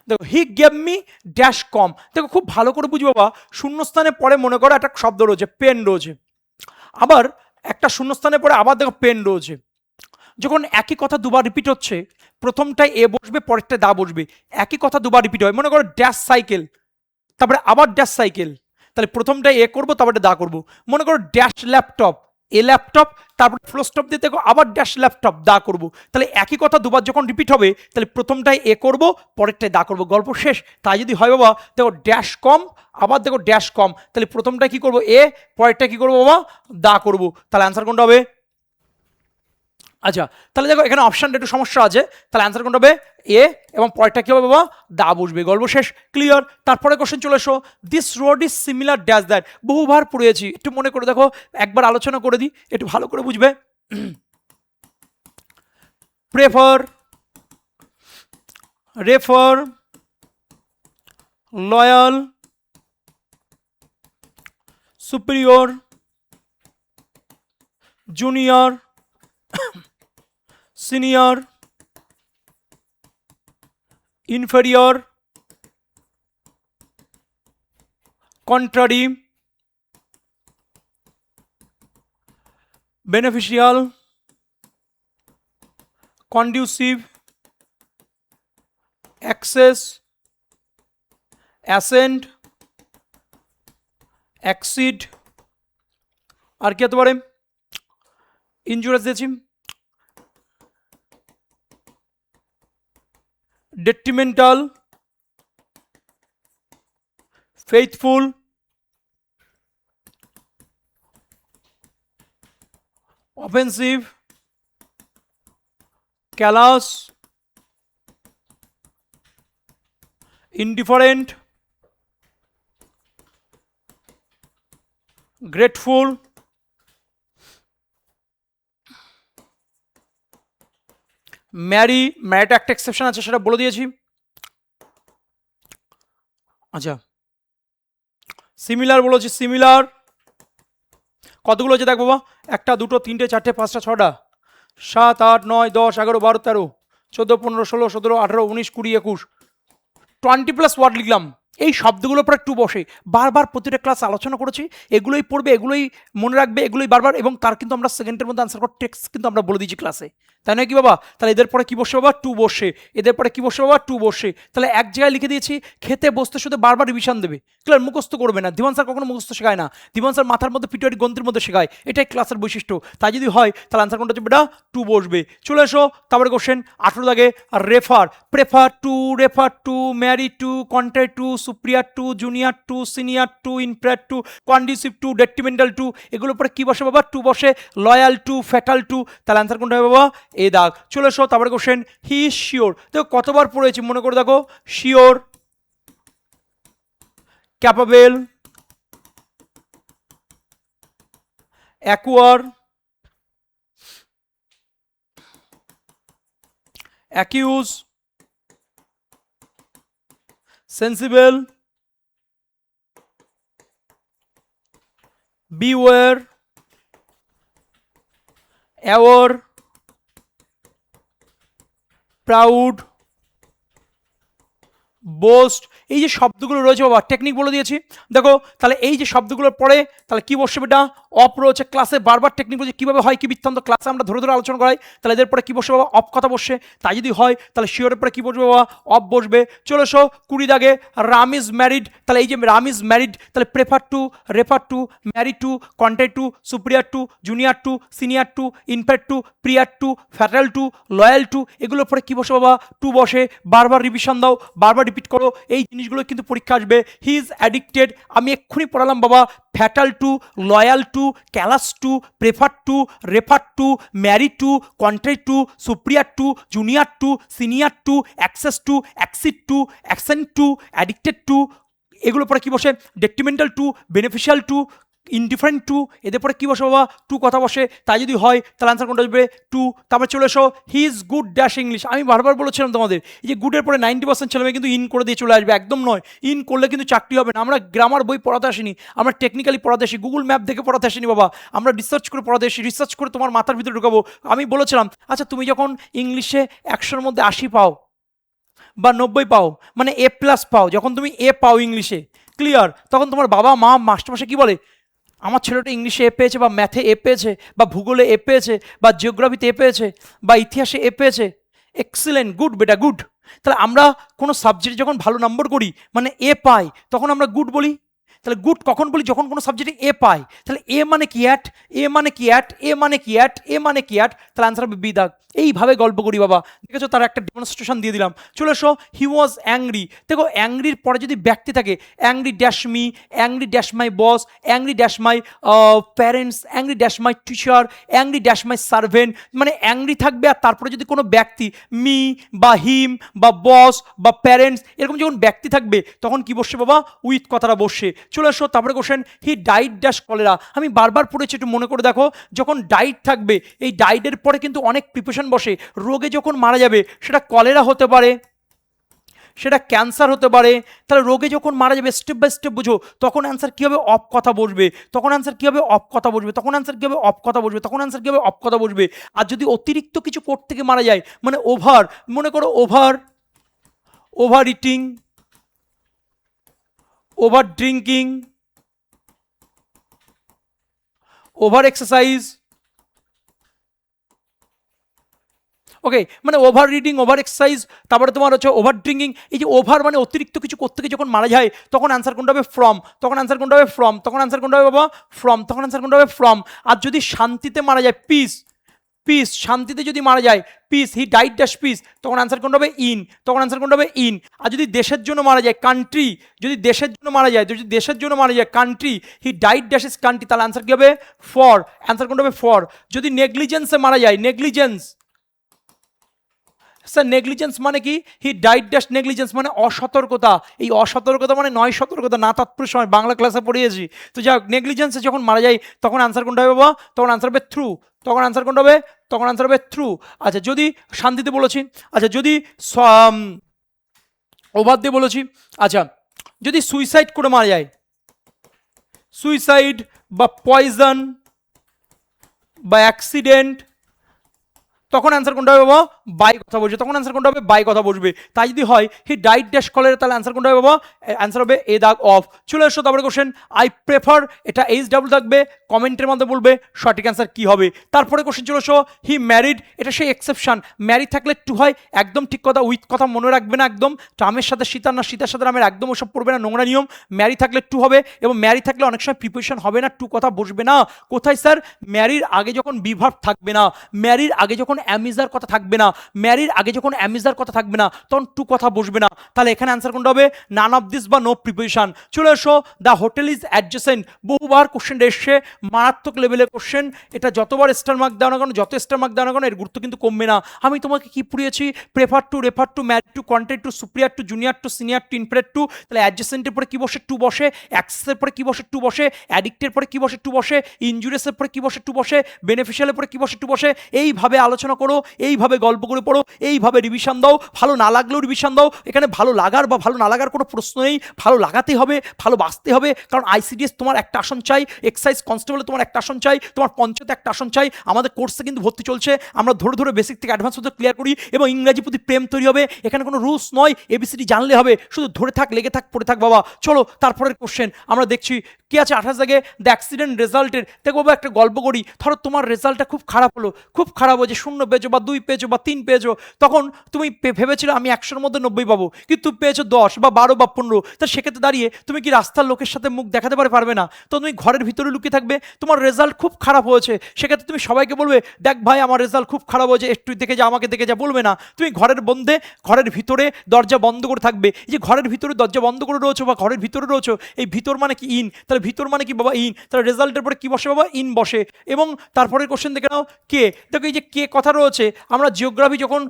দেখো হি গেভ মি ড্যাশ কম। দেখো খুব ভালো করে বুঝবো বাবা, শূন্যস্থানে পরে মনে করো একটা শব্দ রয়েছে পেন রয়েছে, আবার একটা শূন্যস্থানে পরে আবার দেখো পেন রয়েছে। যখন একই কথা দুবার রিপিট হচ্ছে, প্রথমটায় এ বসবে, পরেরটায় দা বসবে। একই কথা দুবার রিপিট হয়, মনে করো ড্যাশ সাইকেল, তারপরে আবার ড্যাশ সাইকেল, তাহলে প্রথমটায় এ করবো, তারপরে দা করবো। মনে করো ড্যাশ ল্যাপটপ, এ ল্যাপটপ, তারপরে ফ্লো স্টপ দিয়ে দেখো আবার ড্যাশ ল্যাপটপ, দা করবো। তাহলে একই কথা দুবার যখন রিপিট হবে, তাহলে প্রথমটায় এ করবো, পরেরটায় দা করবো, গল্প শেষ। তাই যদি হয় বাবা, দেখো ড্যাশ কম, আবার দেখো ড্যাশ কম, তাহলে প্রথমটায় কি করবো? এ, পরেরটা কি করবো বাবা? দা করবো। তাহলে অ্যান্সার কোনটা হবে? আচ্ছা তাহলে দেখো এখানে অপশানটা একটু সমস্যা আছে, তাহলে অ্যান্সার কোনটা হবে? এ, এবং পরেরটা কি হবে বাবা? দা বসবে, গল্প শেষ, ক্লিয়ার। তারপরে কোশ্চেন চলে এসো, this road is similar dash that. বহুবার পড়েছি, একটু মনে করে দেখো, একবার আলোচনা করে দিই, একটু ভালো করে বুঝবে। Prefer, refer, loyal, superior, junior, senior, inferior, contrary, beneficial, conducive, access, ascend, accede, আর কি হতে পারে? ইনজুরিয়াস দিয়েছি, detrimental, faithful, offensive, callous, indifferent, grateful, marry, ম্যারিটা একটা এক্সেপশন আছে সেটা বলে দিয়েছি। আচ্ছা, সিমিলার বলেছি, সিমিলার কতগুলো আছে দেখ বাবা, 1 2 3 4 5 6টা, 7 8 9 10 11 12 13 14 15 16 17 18 19 20 21 20+ ওয়ার্ড লিখলাম। এই শব্দগুলোর পর একটু বসে বারবার প্রতিটা ক্লাস আলোচনা করেছি, এগুলোই পড়বে, এগুলোই মনে রাখবে, এগুলোই বারবার, এবং তার কিন্তু আমরা সেকেন্ডের মধ্যে আনসার করার টেক্সট কিন্তু আমরা বলে দিয়েছি ক্লাসে, তাই নয় কি বাবা? তাহলে এদের পরে কি বসে বাবা? টু বসে। এদের পরে কি বসে বাবা? টু বসে। তাহলে এক জায়গায় লিখে দিয়েছি, খেতে বসতে শুধু বারবার রিভিশন দেবে, ক্লিয়ার? মুখস্থ করবে না। ধীমান স্যার কখনো মুখস্থ শেখায় না, ধীমান স্যার মাথার মধ্যে পিটুয়ারি গ্রন্থির মধ্যে শেখায়, এটাই ক্লাসের বৈশিষ্ট্য। তাই যদি হয় তাহলে আনসার কোনটা হচ্ছে বেটা? টু বসবে। চলে এসো তারপরে কোশ্চেন 18 দাগে, refer, prefer to, marry to, contrary to, superior to, junior to, senior to, ইনপ্রেড to, conducive to, detrimental to, এগুলোর পরে কি বসে বাবা? টু বসে। লয়াল টু, ফ্যাটাল টু, তাহলে আনসার কোনটা হবে বাবা? এ দাগ। চলে এসো তারপরে কোশ্চেন হি ইজ শিওর, দেখো কতবার পড়েছি মনে করে দেখো, sure, capable, acquire, accuse, sensible, beware, aware, proud, boast, এই যে শব্দগুলো রয়েছে বাবা, টেকনিক বলে দিয়েছি। দেখো তাহলে এই যে শব্দগুলোর পরে তাহলে কি বসবে এটা? অপ রয়েছে। ক্লাসে বারবার টেকনিক বলছে কীভাবে হয় কি বৃত্তান্ত, ক্লাসে আমরা ধরে ধরে আলোচনা করাই। তাহলে এদের পরে কি বসবে বাবা? অপ কথা বসে। তাই যদি হয় তাহলে শিওরের পরে কি বসবে বাবা? অপ বসবে। চলে এসো 20 দাগে, রাম ইজ ম্যারিড, তাহলে এই যে রাম ইজ ম্যারিড, তাহলে prefer to, refer to, marry to, contrary to, superior to, junior to, senior to, in fact to, prior to, fatal to, loyal to, এগুলোর পরে কি বসে বাবা? টু বসে। বারবার রিভিশন দাও, বারবার রিপিট করো, এই জিনিসগুলো কিন্তু পরীক্ষা আসবে। হি ইজ অ্যাডিক্টেড, আমি এক্ষুনি পড়ালাম বাবা, fatal to, loyal to, callous to, prefer to, refer to, marry to, contrary to, superior to, junior to, senior to, access to, accede to, accent to, addicted to, এগুলো পরে কি বসে? Detrimental to, beneficial to, indifferent to, এদের পরে কি বসে বাবা? Two কথা বসে। তাই যদি হয় তাহলে আনসার কোনটা আসবে? টু। তারপরে চলে এসো, he is good dash English, আমি বারবার বলেছিলাম তোমাদের এই যে গুডের পরে 90% ছেলেমেয়ে কিন্তু ইন করে দিয়ে চলে আসবে, একদম নয়। ইন করলে কিন্তু চাকরি হবে না। আমরা গ্রামার বই পড়াতে আসিনি, আমরা টেকনিক্যালি পড়াতে আসি, গুগল ম্যাপ দেখে পড়াতে আসিনি বাবা, আমরা রিসার্চ করে পড়াতে আসি, রিসার্চ করে তোমার মাথার ভিতরে ঢুকাবো। আমি বলেছিলাম আচ্ছা তুমি যখন ইংলিশে 100-এর মধ্যে 80 পাও বা 90 পাও, মানে A+ পাও, যখন তুমি এ পাও ইংলিশে, ক্লিয়ার, তখন তোমার বাবা মা মাস্টারমশাই কি বলে? আমার ছেলেটা ইংলিশে এ পেয়েছে, বা ম্যাথে এ পেয়েছে, বা ভূগোলে এ পেয়েছে, বা জিওগ্রাফিতে এ পেয়েছে, বা ইতিহাসে এ পেয়েছে, এক্সিলেন্ট, গুড বেটা গুড। তাহলে আমরা কোনো সাবজেক্টে যখন ভালো নম্বর করি মানে এ পাই, তখন আমরা গুড বলি। তাহলে গুড কখন বলি? যখন কোনো সাবজেক্টে এ পাই। তাহলে এ মানে কি অ্যাট, এ মানে কি অ্যাট, এ মানে কি অ্যাট, এ মানে কি অ্যাট, তাহলে আনসার হবে বি দাগ। এইভাবে গল্প করি বাবা, দেখেছো? তার একটা ডেমনস্ট্রেশন দিয়ে দিলাম। চলে এসো, হি ওয়াজ অ্যাংরি, দেখো অ্যাংরির পরে যদি ব্যক্তি থাকে, angry dash me, angry dash my boss, angry dash my parents, angry dash my teacher, angry dash my servant, মানে অ্যাংরি থাকবে আর তারপরে যদি কোনো ব্যক্তি মি বা হিম বা বস বা প্যারেন্টস এরকম যখন ব্যক্তি থাকবে তখন কি বসছে বাবা? উইথ কথাটা বসে। চলে এসো তারপরে question, he died dash cholera, আমি বারবার পড়েছি, একটু মনে করে দেখো, যখন ডাইট থাকবে এই ডাইডের পরে কিন্তু অনেক প্রিপারেশন বসে, রোগে যখন মারা যাবে সেটা কলেরা হতে পারে, সেটা ক্যান্সার হতে পারে। তাহলে রোগে যখন মারা যাবে স্টেপ বাই স্টেপ বুঝো, তখন অ্যান্সার কী হবে? অফ কথা বসবে। তখন অ্যান্সার কী হবে? অফ কথা বসবে। তখন অ্যান্সার কী হবে? অফ কথা বসবে। তখন অ্যান্সার কী হবে? অফ কথা বসবে। আর যদি অতিরিক্ত কিছু করতে থেকে মারা যায়, মানে ওভার, মনে করো over eating, over drinking, over exercise, okay, মানে ওভার রিডিং, ওভার এক্সারসাইজ, তারপরে তোমার হচ্ছে ওভার ড্রিঙ্কিং, এই যে ওভার মানে অতিরিক্ত কিছু করতে গিয়ে যখন মারা যায় তখন অ্যান্সার কোনটা হবে? ফ্রম। তখন অ্যান্সার কোনটা হবে? ফ্রম। তখন অ্যান্সার কোনটা হবে বাবা? ফ্রম। তখন অ্যান্সার কোনটা হবে? ফ্রম। আর যদি শান্তিতে মারা যায়, পিস, পিস, শান্তিতে যদি মারা যায়, piece, he died dash piece, তখন অ্যান্সার কোনটা হবে? ইন। তখন অ্যান্সার কোনটা হবে? ইন। আর যদি দেশের জন্য মারা যায়, কান্ট্রি, যদি দেশের জন্য মারা যায়, যদি দেশের জন্য মারা যায়, country, he died dash his country, তাহলে অ্যান্সার কি হবে? ফর। অ্যান্সার কোনটা হবে? ফর। যদি নেগলিজেন্সে মারা যায়, নেগলিজেন্স, স্যার নেগলিজেন্স মানে কি? হি ডাইড ড্যাশ নেগলিজেন্স মানে অসতর্কতা। এই অসতর্কতা মানে নয় সতর্কতা, না তৎপুরুষ সময়, বাংলা ক্লাসে পড়িয়েছি। তো যাই হোক, নেগলিজেন্সে যখন মারা যায় তখন আনসার কোনটা হবে বাবা? তখন আনসার হবে থ্রু। তখন আনসার কোনটা হবে? তখন আনসার হবে থ্রু। আচ্ছা যদি শান্তিতে বলেছি, আচ্ছা যদি ওভার দিয়ে বলেছি, আচ্ছা যদি সুইসাইড করে মারা যায়, সুইসাইড বা পয়জন বা অ্যাক্সিডেন্ট, তখন অ্যান্সার কোনটা হবে বাবা? বাই কথা বসবে। তখন অ্যান্সার কোনটা হবে? বাই কথা বসবে। তাই যদি হয় হি ডাইড ড্যাশ কলেরা, তাহলে অ্যান্সার কোনটা হবে বাবা? অ্যান্সার হবে এ দাগ অফ। চলে এসো তারপরে কোশ্চেন, আই প্রেফার, এটা এইচ ডাবল থাকবে, কমেন্টের মধ্যে বলবে সঠিক অ্যান্সার কি হবে। তারপরে কোশ্চেন চলে এসো, হি ম্যারিড, এটা সেই এক্সেপশন, ম্যারিড থাকলে টু হয়, একদম ঠিক কথা, উইথ কথা মনে রাখবে না একদম, রামের সাথে সীতার না সীতার সাথে রামের, একদম ওসব পড়বে না, নোংরা নিয়ম। ম্যারি থাকলে টু হবে, এবং ম্যারি থাকলে অনেক সময় প্রিপোজিশন হবে না, টু কথা বসবে না। কোথায় স্যার? ম্যারির আগে যখন বিভার্ব থাকবে না, ম্যারির আগে যখন অ্যামিজার কথা থাকবে না, ম্যারির আগে যখন অ্যামিজার কথা থাকবে না, তখন টু কথা বসবে না। তাহলে এখানে অ্যান্সার কোনটা হবে? নান অফ দিস বা নো প্রিপোজিশন। চলে এসো, দ্য হোটেল ইজ অ্যাডজেসেন্ট, বহুবার কোশ্চেন এসছে, মারাত্মক লেভেলের কোশ্চেন। এটা যতবার স্টার মার্ক দাও না কেন, যত স্টার মার্ক দাও না কেন, এর গুরুত্ব কিন্তু কমবে না। আমি তোমাকে কি পড়িয়েছি? Prefer to, refer to, married to, contrary to, superior to, junior to, senior to, inferior to. তাহলে অ্যাডজেসেন্টের পরে কি বসে? টু বসে। অ্যাক্সেসের পরে কি বসে? টু বসে। অ্যাডিক্টের পরে কি বসে? টু বসে। ইনজুরিয়াসের পরে কি বসে? টু বসে। বেনিফিশিয়ালের পরে কি বসে? টু বসে। এইভাবে আলোচনা করো, এইভাবে গল্প করে পড়ো, এইভাবে রিভিশন দাও। ভালো না লাগলেও রিভিশন দাও, এখানে ভালো লাগার বা ভালো না লাগার কোনো প্রশ্ন নেই, ভালো লাগাতে হবে, ভালো বাঁচতে হবে। কারণ আইসিডিএস তোমার একটা আসন চাই, এক্সাইজ কনস্টেবলে তোমার একটা আসন চাই, তোমার পঞ্চায়েতে একটা আসন চাই। আমাদের কোর্সে কিন্তু ভর্তি চলছে, আমরা ধরে ধরে বেসিক থেকে অ্যাডভান্স পর্যন্ত ক্লিয়ার করি, এবং ইংরাজি প্রতি প্রেম তৈরি হবে। এখানে কোনো রুলস নয়, এবিসিডি জানলে হবে, শুধু ধরে থাক, লেগে থাক, পড়ে থাক বাবা। চলো তারপরের কোশ্চেন আমরা দেখছি কি আছে 28 দাগে, দ্য অ্যাক্সিডেন্ট রেজাল্টের। দেখো বাবা, একটা গল্প করি। ধরো তোমার রেজাল্টটা খুব খারাপ হলো, খুব খারাপ হয়েছে, 0 পেয়েছো বা 2 পেয়েছো বা 3 পেয়েছো, তখন তুমি ভেবেছিলে আমি 100-র মধ্যে 90 পাবো, কিন্তু তুমি পেয়েছো 10 বা 12 বা 15। তা সেক্ষেত্রে দাঁড়িয়ে তুমি কি রাস্তার লোকের সাথে মুখ দেখাতে পারবে না, তো তুমি ঘরের ভিতরে লুকিয়ে থাকবে। তোমার রেজাল্ট খুব খারাপ হয়েছে, সেক্ষেত্রে তুমি সবাইকে বলবে দেখ ভাই আমার রেজাল্ট খুব খারাপ হয়েছে, একটু দেখে যা, আমাকে দেখে যা, বলবে না। তুমি ঘরের ভিতরে দরজা বন্ধ করে থাকবে। এই যে ঘরের ভিতরে দরজা বন্ধ করে রয়েছো বা ঘরের ভিতরে রয়েছো, এই ভিতর মানে কি? ইন। তাহলে ভিতর মানে কি বাবা? ইন। তাহলে রেজাল্টের পরে কি বসে বাবা? ইন বসে। এবং তারপরের কোশ্চেন দেখে নাও, কে। দেখো এই যে কে কথা রয়েছে, আমরা জিওগ্রাফি যখন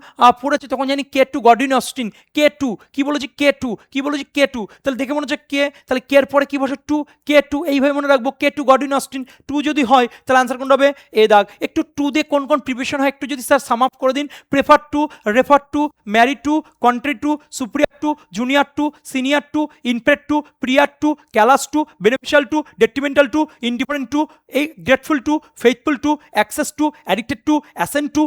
পড়েছি তখন জানি কে টু, গডউইন অস্টিন, কে টু। কি বলেছি? কে টু। কি বলেছি? কে টু। তাহলে দেখে মনে হচ্ছে কে, তাহলে কে এর পরে কি বসে? টু। কে টু, এইভাবে মনে রাখবো, কে টু, গডউইন অস্টিন। টু যদি হয় তাহলে আনসার কোনটা হবে? এ দাগ। একটু টু দিয়ে কোন কোন প্রিপারেশন হয় একটু যদি স্যার সাম আপ করে দিন। Prefer to, refer to, married to, contrary to, superior to, junior to, senior to, inferior to, prior to, callous to, beneficial to, detrimental to, indifferent to, এই grateful to, faithful to, access to, addicted to, assent to,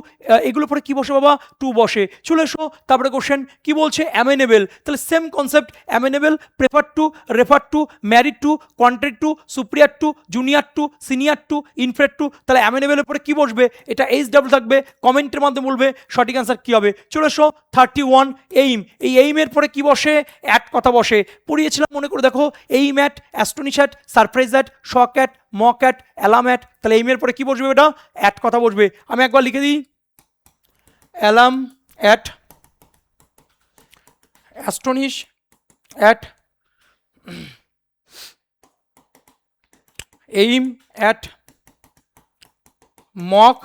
এগুলো পরে কি বসে বাবা? To বসে। চলে এসো তারপরে কোশ্চেন কি বলছে? অ্যামেনেবল। তাহলে same concept, amenable, prefer to, refer to, married to, contrary to, superior to, junior to, senior to, inferior to. তাহলে অ্যামেনেবলের পরে কি বসবে? এটা এইচ ডাবল থাকবে, কমেন্টের মাধ্যমে বলবে সঠিক অ্যান্সার কি হবে। চলে এসো 31, এইম। এই এইমের পরে কি বসে? অ্যাট কথা বসে। পড়িয়েছিলাম মনে করে দেখো, aim at, astonish at, surprise at, shock at, mock at, alarm at. তাহলে এইমের পরে কি বসবে? এটা অ্যাট কথা বসবে। আমি একবার লিখে দিই, alarm at, astonish at, aim at, mock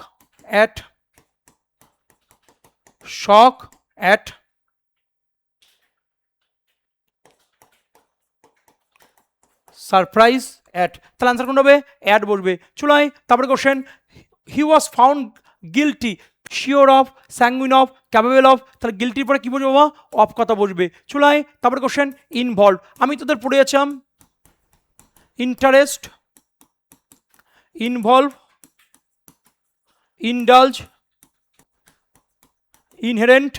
at, shock at, surprise at. তাহলে আনসার কোনটা হবে? অ্যাড বসবে। চুলাই তারপরে question, he was found guilty, sure of, sanguine of, capable of. তাহলে গিলটির পরে কি বসবে বাবা? অফ কথা বসবে। চুলাই তারপরে কোশ্চেন, ইনভলভ। আমি তোদের পড়িয়েছিলাম interest, involve, indulge, inherent,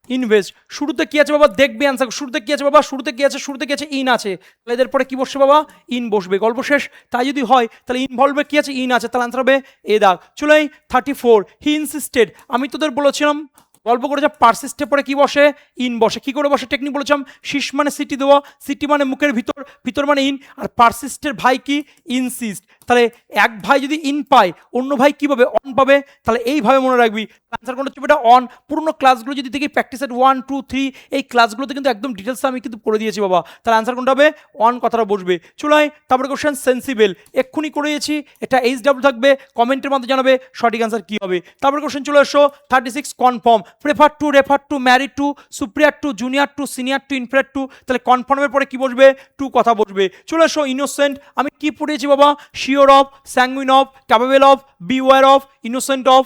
invest. শুরুতে কি আছে বাবা? দেখবে অ্যান্সার। শুরুতে কি আছে বাবা? শুরুতে কি আছে? শুরুতে কি আছে? ইন আছে। তাহলে এদের পরে কি বসবে বাবা? ইন বসবে। গল্প শেষ। তাই যদি হয় তাহলে ইনভলভে কি আছে? ইন আছে। তাহলে আনসার হবে এ দাগ। চলে 34, হি ইনসিস্টেড। আমি তোদের বলেছিলাম গল্প করে যা পারসিস্টের পরে কি বসে? ইন বসে। কি করে বসে? টেকনিক বলেছিলাম, শীষ মানে সিটি দেওয়া, সিটি মানে মুখের ভিতর, ভিতর মানে ইন, আর পারসিস্টের ভাই কি? ইনসিস্ট। তাহলে এক ভাই যদি ইন পায় অন্য ভাই কী পাবে, অন পাবে। তাহলে এইভাবে মনে রাখবি। আনসার কোনটা হচ্ছে এটা অন। পুরনো ক্লাসগুলো যদি দেখি প্র্যাকটিসের 1 2 3 এই ক্লাসগুলোতে কিন্তু একদম ডিটেলসে আমি কিন্তু করে দিয়েছি বাবা। তাহলে আনসার কোনটা হবে, অন কথাটা বসবে। চলো তারপরে কোশ্চেন সেন্সিবল, এক্ষুনি করে দিয়েছি, এটা HW থাকবে, কমেন্টের মধ্যে জানাবে সঠিক আনসার কী হবে। তারপরে কোশ্চেন চলে এসো 36 confirm, prefer to, refer to, married to, superior to, junior to, senior to, inferior to. তাহলে কনফার্মের পরে কি বসবে, টু কথা বসবে। চলে এসো ইনোসেন্ট, আমি কি পড়িয়েছি বাবা, sure of, sanguine of, capable of, beware of, innocent of,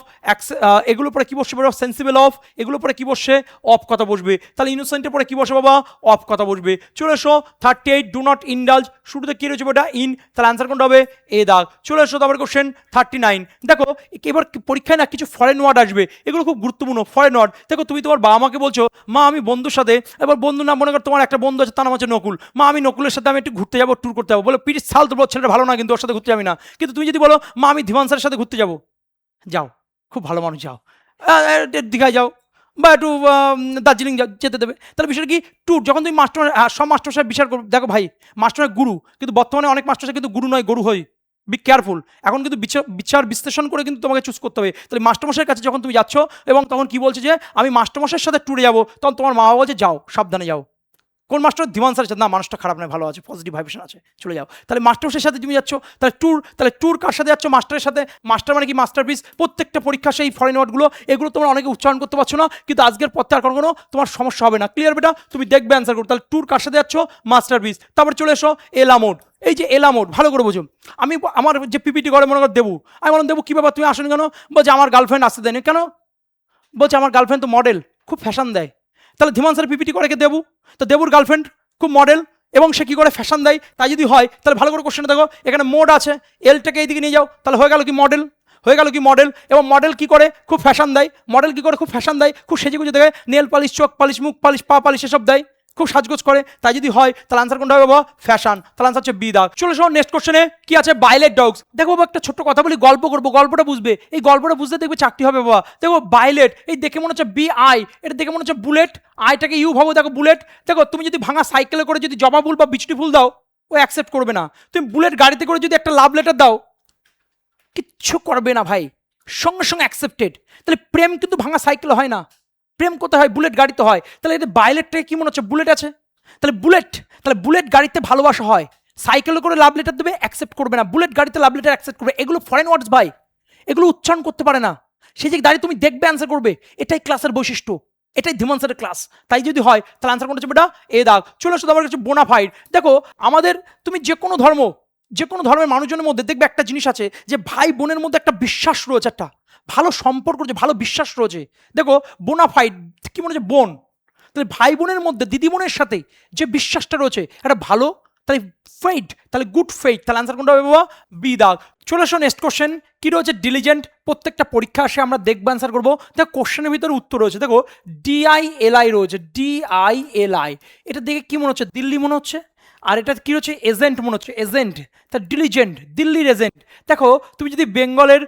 এগুলোর পরে কি বসবে, সেন্সিবল অফ, এগুলোর পরে কি বসছে, অফ কথা বসবে। তাহলে ইনোসেন্টের পরে কি বসে বাবা, অফ কথা বসবে। চলে এসো 38 ডু নট ইনডালজ, শুরুতে কি রয়েছে এটা ইন, তাহলে আনসার কোনটা হবে এ দাগ। চলে এসো তারপরে কোশ্চেন 39। দেখো এবার পরীক্ষায় না কিছু ফরেন ওয়ার্ড আসবে, এগুলো খুব গুরুত্বপূর্ণ ফরেন ওয়ার্ড। দেখো তুমি তোমার বাবা মাকে বলছো, মা আমি বন্ধুর সাথে, এবার বন্ধু না মনে করো তোমার একটা বন্ধু আছে তার নাম হচ্ছে নকুল, মা আমি নকুলের সাথে আমি একটু ঘুরতে যাবো, ট্যুর করতে যাবো, বলে পিটির সাল তো ছেলেটা ভালো না কিন্তু ওর সাথে ঘুরতে যাবি না। কিন্তু তুমি যদি বলো মা আমি ধীমান স্যারের সাথে ঘুরতে যাবো, যাও, খুব ভালো মানুষ, যাও, দীঘায় যাও বা একটু দার্জিলিং যাও, যেতে দেবে। তাহলে বিষয়টা কি, ট্যুর। যখন তুমি মাস্টার, সব মাস্টার সাহেব বিচার করো, দেখো ভাই মাস্টারের গুরু, কিন্তু বর্তমানে অনেক মাস্টার সাহেব কিন্তু গুরু নয় গরু হয়, বি কেয়ারফুল। এখন কিন্তু বিচার বিশ্লেষণ করে কিন্তু তোমাকে চুজ করতে হবে। তাহলে মাস্টারমশাইয়ের কাছে যখন তুমি যাচ্ছ এবং তখন কি বলছে যে আমি মাস্টারমশাইয়ের সাথে ট্যুরে যাবো, তখন তোমার মা বাবা বলছে যাও, সাবধানে যাও। কোন মাস্টার, ধীমান স্যারের সাথে, না মানুষটা খারাপ নয়, ভালো আছে, পজিটিভ ভাইব্রেশন আছে, চলে যাও। তাহলে মাস্টারমশাইয়ের সাথে তুমি যাচ্ছ, তাহলে ট্যুর কার সাথে যাচ্ছ, মাস্টারের সাথে। মাস্টার মানে কি, মাস্টারপিস। প্রত্যেকটা পরীক্ষা সেই ফরেন ওয়ার্ডগুলো, এগুলো তোমরা অনেকে উচ্চারণ করতে পারছো না, কিন্তু আজকের পর থেকে আর কোনো তোমার সমস্যা হবে না। ক্লিয়ার বেটা, তুমি দেখবে অ্যান্সার করো। তাহলে ট্যুর কার সাথে যাচ্ছ, মাস্টারপিস। তারপরে চলে এসো এলামোড, এই যে এলামোড ভালো করে বোঝো। আমি আমার যে পিপিটি করে মনে করো দেবু, আমি বললাম দেবু কী ব্যাপার তুমি আসেন কেন, বলছে আমার গার্লফ্রেন্ড আসতে দেয়নি। কেন, বলছে আমার গার্লফ্রেন্ড তো মডেল, খুব ফ্যাশন দেয়। তাহলে ধীমান স্যার পিপিটি করে কে, দেবু, তো দেবুর গার্লফ্রেন্ড খুব মডেল এবং সে কী করে ফ্যাশন দেয়, তাই যদি হয় তাহলে ভালো করে কোশ্চেন দেখো, এখানে মোড আছে, এলটাকে এইদিকে নিয়ে যাও, তাহলে হয়ে গেল কি মডেল, হয়ে গেল কি মডেল। এবং মডেল কি করে, খুব ফ্যাশন দেয়, মডেল কি করে খুব ফ্যাশন দেয়, খুব সেজে গুজে দেয়, নেল পালিশ, চোখ পালিশ, মুখ পালিশ, পা পালিশ এসব দেয়, খুব সাজগোজ করে, তাই যদি হয় তাহলে আনসার কোনটা হবে বাবা, ফ্যাশন। তাহলে আনসার হচ্ছে বি দাগ। চলে শোনো নেক্সট কোশ্চেনে কি আছে, বাইলেট ডগস। দেখো বাবা একটা ছোট্ট কথা বলি, গল্প করবো, গল্পটা বুঝবে, এই গল্পটা বুঝতে দেখবে চাকরি হবে বাবা। দেখো বাইলেট, এই দেখে মনে হচ্ছে বি আই, এটা দেখে মনে হচ্ছে বুলেট, আইটাকে ইউ ভাবো, দেখো বুলেট। দেখো তুমি যদি ভাঙা সাইকেলে করে যদি জবা ফুল বা বিচটি ফুল দাও, ও অ্যাকসেপ্ট করবে না। তুমি বুলেট গাড়িতে করে যদি একটা লাভ লেটার দাও, কিচ্ছু করবে না ভাই, সঙ্গে সঙ্গে অ্যাকসেপ্টেড। তাহলে প্রেম কিন্তু ভাঙা সাইকেল হয় না, প্রেম কোথায় হয়, বুলেট গাড়িতে হয়। তাহলে এটা বাইলেটটাকে কি মনে হচ্ছে, বুলেট আছে, তাহলে বুলেট গাড়িতে ভালোবাসা হয়, সাইকেলে করে লাভ লেটার দেবে, অ্যাকসেপ্ট করবে না, বুলেট গাড়িতে লাভ লেটার অ্যাকসেপ্ট করবে। এগুলো ফরেন ওয়ার্ডস ভাই, এগুলো উচ্চারণ করতে পারে না, সেই যে দাঁড়িয়ে তুমি দেখবে অ্যান্সার করবে, এটাই ক্লাসের বৈশিষ্ট্য, এটাই ধীমান স্যারের ক্লাস। তাই যদি হয় তাহলে আনসার কোনটা হচ্ছে বেটা এ দাগ। চলে আসো আমার কাছে বোনাফাইড। দেখো আমাদের, তুমি যে কোনো ধর্মের মানুষজনের মধ্যে দেখবে একটা জিনিস আছে, যে ভাই বোনের মধ্যে একটা বিশ্বাস রয়েছে, একটা ভালো সম্পর্ক রয়েছে, ভালো বিশ্বাস রয়েছে। দেখো বোনাফাইড কি মনে হচ্ছে, বোন, তাহলে ভাই বোনের মধ্যে দিদি বোনের সাথে যে বিশ্বাসটা রয়েছে একটা ভালো, তাহলে ফেইট, তাহলে গুড ফেইট। তাহলে আনসার কোনটা হবে বাবা, বি দাগ। চলে আসো নেক্সট কোশ্চেন, কি রয়েছে, ডিলিজেন্ট। প্রত্যেকটা পরীক্ষা আসে আমরা দেখবো অ্যান্সার করবো। দেখো কোশ্চেনের ভিতরে উত্তর রয়েছে, দেখো DILI রয়েছে, DILI, এটা দেখে কি মনে হচ্ছে, দিল্লি মনে হচ্ছে। আর এটা কি হচ্ছে, এজেন্ট মনে হচ্ছে, এজেন্ট, তা ডিলিজেন্ট, দিল্লির এজেন্ট। দেখো তুমি যদি বেঙ্গলের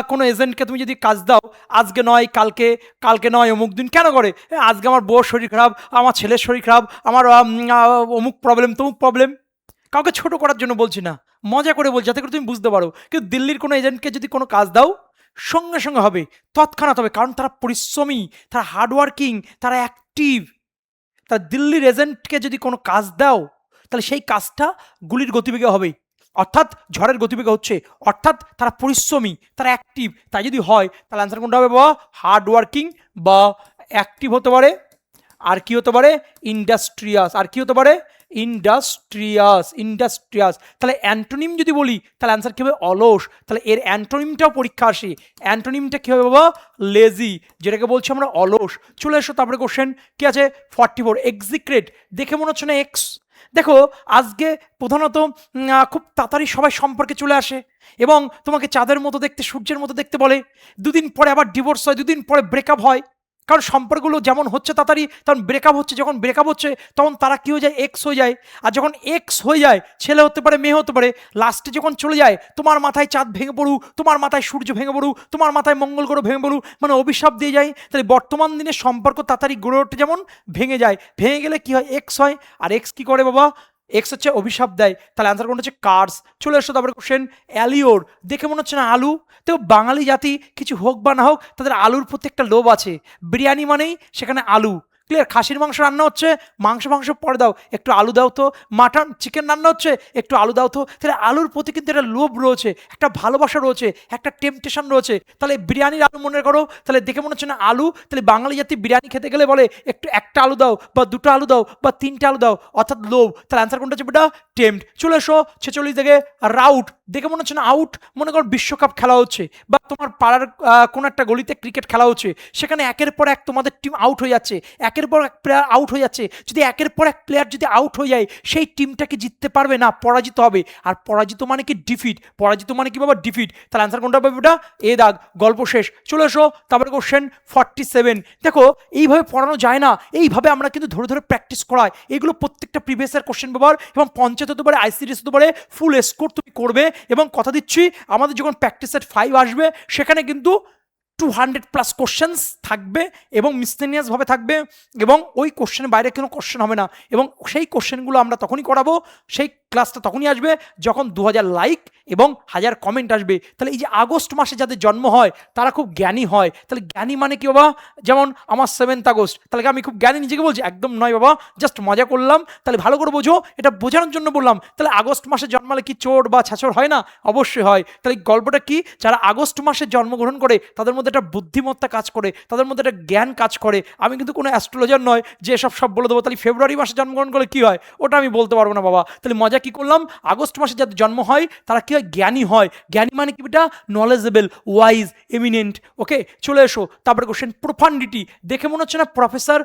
কোনো এজেন্টকে তুমি যদি কাজ দাও, আজকে নয় কালকে, কালকে নয় অমুক দিন, কেন করে, আজকে আমার বউর শরীর খারাপ, আমার ছেলের শরীর খারাপ, আমার অমুক প্রবলেম, তমুক প্রবলেম। কাউকে ছোট করার জন্য বলছি না, মজা করে বলছি, যাতে করে তুমি বুঝতে পারো। কিন্তু দিল্লির কোনো এজেন্টকে যদি কোনো কাজ দাও, সঙ্গে সঙ্গে হবে, তৎক্ষণাৎ হবে, কারণ তারা পরিশ্রমী, তারা হার্ডওয়ার্কিং, তারা অ্যাক্টিভ। তারা দিল্লির এজেন্টকে যদি কোনো কাজ দাও, তাহলে সেই কাজটা গুলির গতিবেগে হবে, অর্থাৎ ঝড়ের গতিবেগে হচ্ছে, অর্থাৎ তারা পরিশ্রমী, তারা অ্যাক্টিভ। তাই যদি হয় তাহলে আনসার কোনটা হবে বাবা, হার্ড ওয়ার্কিং বা অ্যাক্টিভ হতে পারে। আর কি হতে পারে, ইন্ডাস্ট্রিয়াস। আর কি হতে পারে, ইন্ডাস্ট্রিয়াস। তাহলে অ্যান্টোনিম যদি বলি তাহলে অ্যান্সার কী হবে, অলস। তাহলে এর অ্যান্টোনিমটাও পরীক্ষা আসে, অ্যান্টোনিমটা কী হবে বাবা, লেজি, যেটাকে বলছি আমরা অলস। চলে এসো তারপরে কোশ্চেন কি আছে, 44, এক্সিক্রেট। দেখে মনে হচ্ছে না এক্স। দেখো আজকে প্রধানত খুব তাড়াতাড়ি সবাই সম্পর্কে চলে আসে এবং তোমাকে চাঁদের মতো দেখতে, সূর্যের মতো দেখতে বলে, দুদিন পরে আবার ডিভোর্স হয়, দুদিন পরে ব্রেকআপ হয়, কারণ সম্পর্কগুলো যেমন হচ্ছে তাড়াতাড়ি, তখন ব্রেকআপ হচ্ছে, যখন ব্রেকআপ হচ্ছে তখন তারা কী হয়ে যায়, এক্স হয়ে যায়। আর যখন এক্স হয়ে যায়, ছেলে হতে পারে মেয়ে হতে পারে, লাস্টে যখন চলে যায়, তোমার মাথায় চাঁদ ভেঙে পড়ুক, তোমার মাথায় সূর্য ভেঙে পড়ুক, তোমার মাথায় মঙ্গল গ্রহ ভেঙে পড়ুক, মানে অভিশাপ দিয়ে যায়। তাহলে বর্তমান দিনে সম্পর্ক তাড়াতাড়ি গড়ে ওঠে, যেমন ভেঙে যায়, ভেঙে গেলে কী হয়, এক্স হয়। আর এক্স কী করে বাবা, এক্স হচ্ছে অভিশাপ দেয়, তাহলে অ্যান্সার কোনটা হচ্ছে কার্স। চলে এসো তারপরে কোশ্চেন অ্যালিওর, দেখে মনে হচ্ছে না আলু। তো বাঙালি জাতি কিছু হোক বা না হোক তাদের আলুর প্রতি একটা লোভ আছে, বিরিয়ানি মানেই সেখানে আলু। ক্লিয়ার? খাসির মাংস রান্না হচ্ছে, মাংস পরে দাও, একটু আলু দাও তো। মাটন চিকেন রান্না হচ্ছে, একটু আলু দাও তো। তাহলে আলুর প্রতি কিন্তু একটা লোভ রয়েছে, একটা ভালোবাসা রয়েছে, একটা টেম্পটেশন রয়েছে। তাহলে বিরিয়ানির আলু মনে করো, তাহলে দেখে মনে হচ্ছে না আলু, তাহলে বাঙালি জাতি বিরিয়ানি খেতে গেলে বলে একটু একটা আলু দাও বা দুটো আলু দাও বা তিনটে আলু দাও, অর্থাৎ লোভ। তাহলে অ্যান্সার কোনটা হচ্ছে বেটা? টেম্পট। চলে এসো 46 থেকে রাউট, দেখে মনে হচ্ছে না আউট। মনে করো বিশ্বকাপ খেলা হচ্ছে বা তোমার পাড়ার কোনো একটা গলিতে ক্রিকেট খেলা হচ্ছে, সেখানে একের পর এক তোমাদের টিম আউট হয়ে যাচ্ছে, একের পর এক প্লেয়ার আউট হয়ে যাচ্ছে। যদি একের পর এক প্লেয়ার যদি আউট হয়ে যায়, সেই টিমটাকে জিততে পারবে না, পরাজিত হবে। আর পরাজিত মানে কি? ডিফিট। পরাজিত মানে কি বাবা? ডিফিট। তাহলে অ্যান্সার কোনটা হবে বেটা? এ দাগ। গল্প শেষ। চলে এসো তারপরে কোশ্চেন 47। দেখো এইভাবে পড়ানো যায় না, এইভাবে আমরা কিন্তু ধরে ধরে প্র্যাকটিস করাই। এগুলো প্রত্যেকটা প্রিভিয়াস কোশ্চেন ব্যবহার, এবং পঞ্চায়েত হতে পারে, আইসিডিএস হতে পারে, ফুল স্কোর তুমি করবে। এবং কথা দিচ্ছি আমাদের যখন প্র্যাকটিস সেট 5 আসবে, সেখানে কিন্তু 200+ কোশ্চেন্স থাকবে এবং মিসলেনিয়াসভাবে থাকবে, এবং ওই কোশ্চেনের বাইরে কোনো কোশ্চেন হবে না। এবং সেই কোশ্চেনগুলো আমরা তখনই করাবো, সেই ক্লাসটা তখনই আসবে যখন 2000 লাইক এবং 1000 কমেন্ট আসবে। তাহলে এই যে আগস্ট মাসে যাদের জন্ম হয় তারা খুব জ্ঞানী হয়। তাহলে জ্ঞানী মানে কি বাবা? যেমন আমার 7 আগস্ট, তাহলে আমি খুব জ্ঞানী নিজেকে বলছি? একদম নয় বাবা, জাস্ট মজা করলাম। তাহলে ভালো করে বোঝো, এটা বোঝানোর জন্য বললাম। তাহলে আগস্ট মাসে জন্মালে কি চোর বা ছাচর হয় না? অবশ্যই হয়। তাহলে এই গল্পটা কি? যারা আগস্ট মাসে জন্মগ্রহণ করে তাদের মধ্যে একটা বুদ্ধিমত্তা কাজ করে, তাদের মধ্যে একটা জ্ঞান কাজ করে। আমি কিন্তু কোনো অ্যাস্ট্রোলজার নয় যে সব বলে দেবো। তাহলে ফেব্রুয়ারি মাসে জন্মগ্রহণ করলে কি হয় ওটা আমি বলতে পারবো না বাবা। তাহলে মজা কি করলাম? আগস্ট মাসে যাদের জন্ম হয় তারা কি হয়? জ্ঞানী হয়। জ্ঞানী মানে কি বেটা? Knowledgeable, wise, eminent. ওকে, চলে এসো তারপরে কোশ্চেন প্রোফান্ডিটি, দেখে মনে হচ্ছে না প্রফেসর,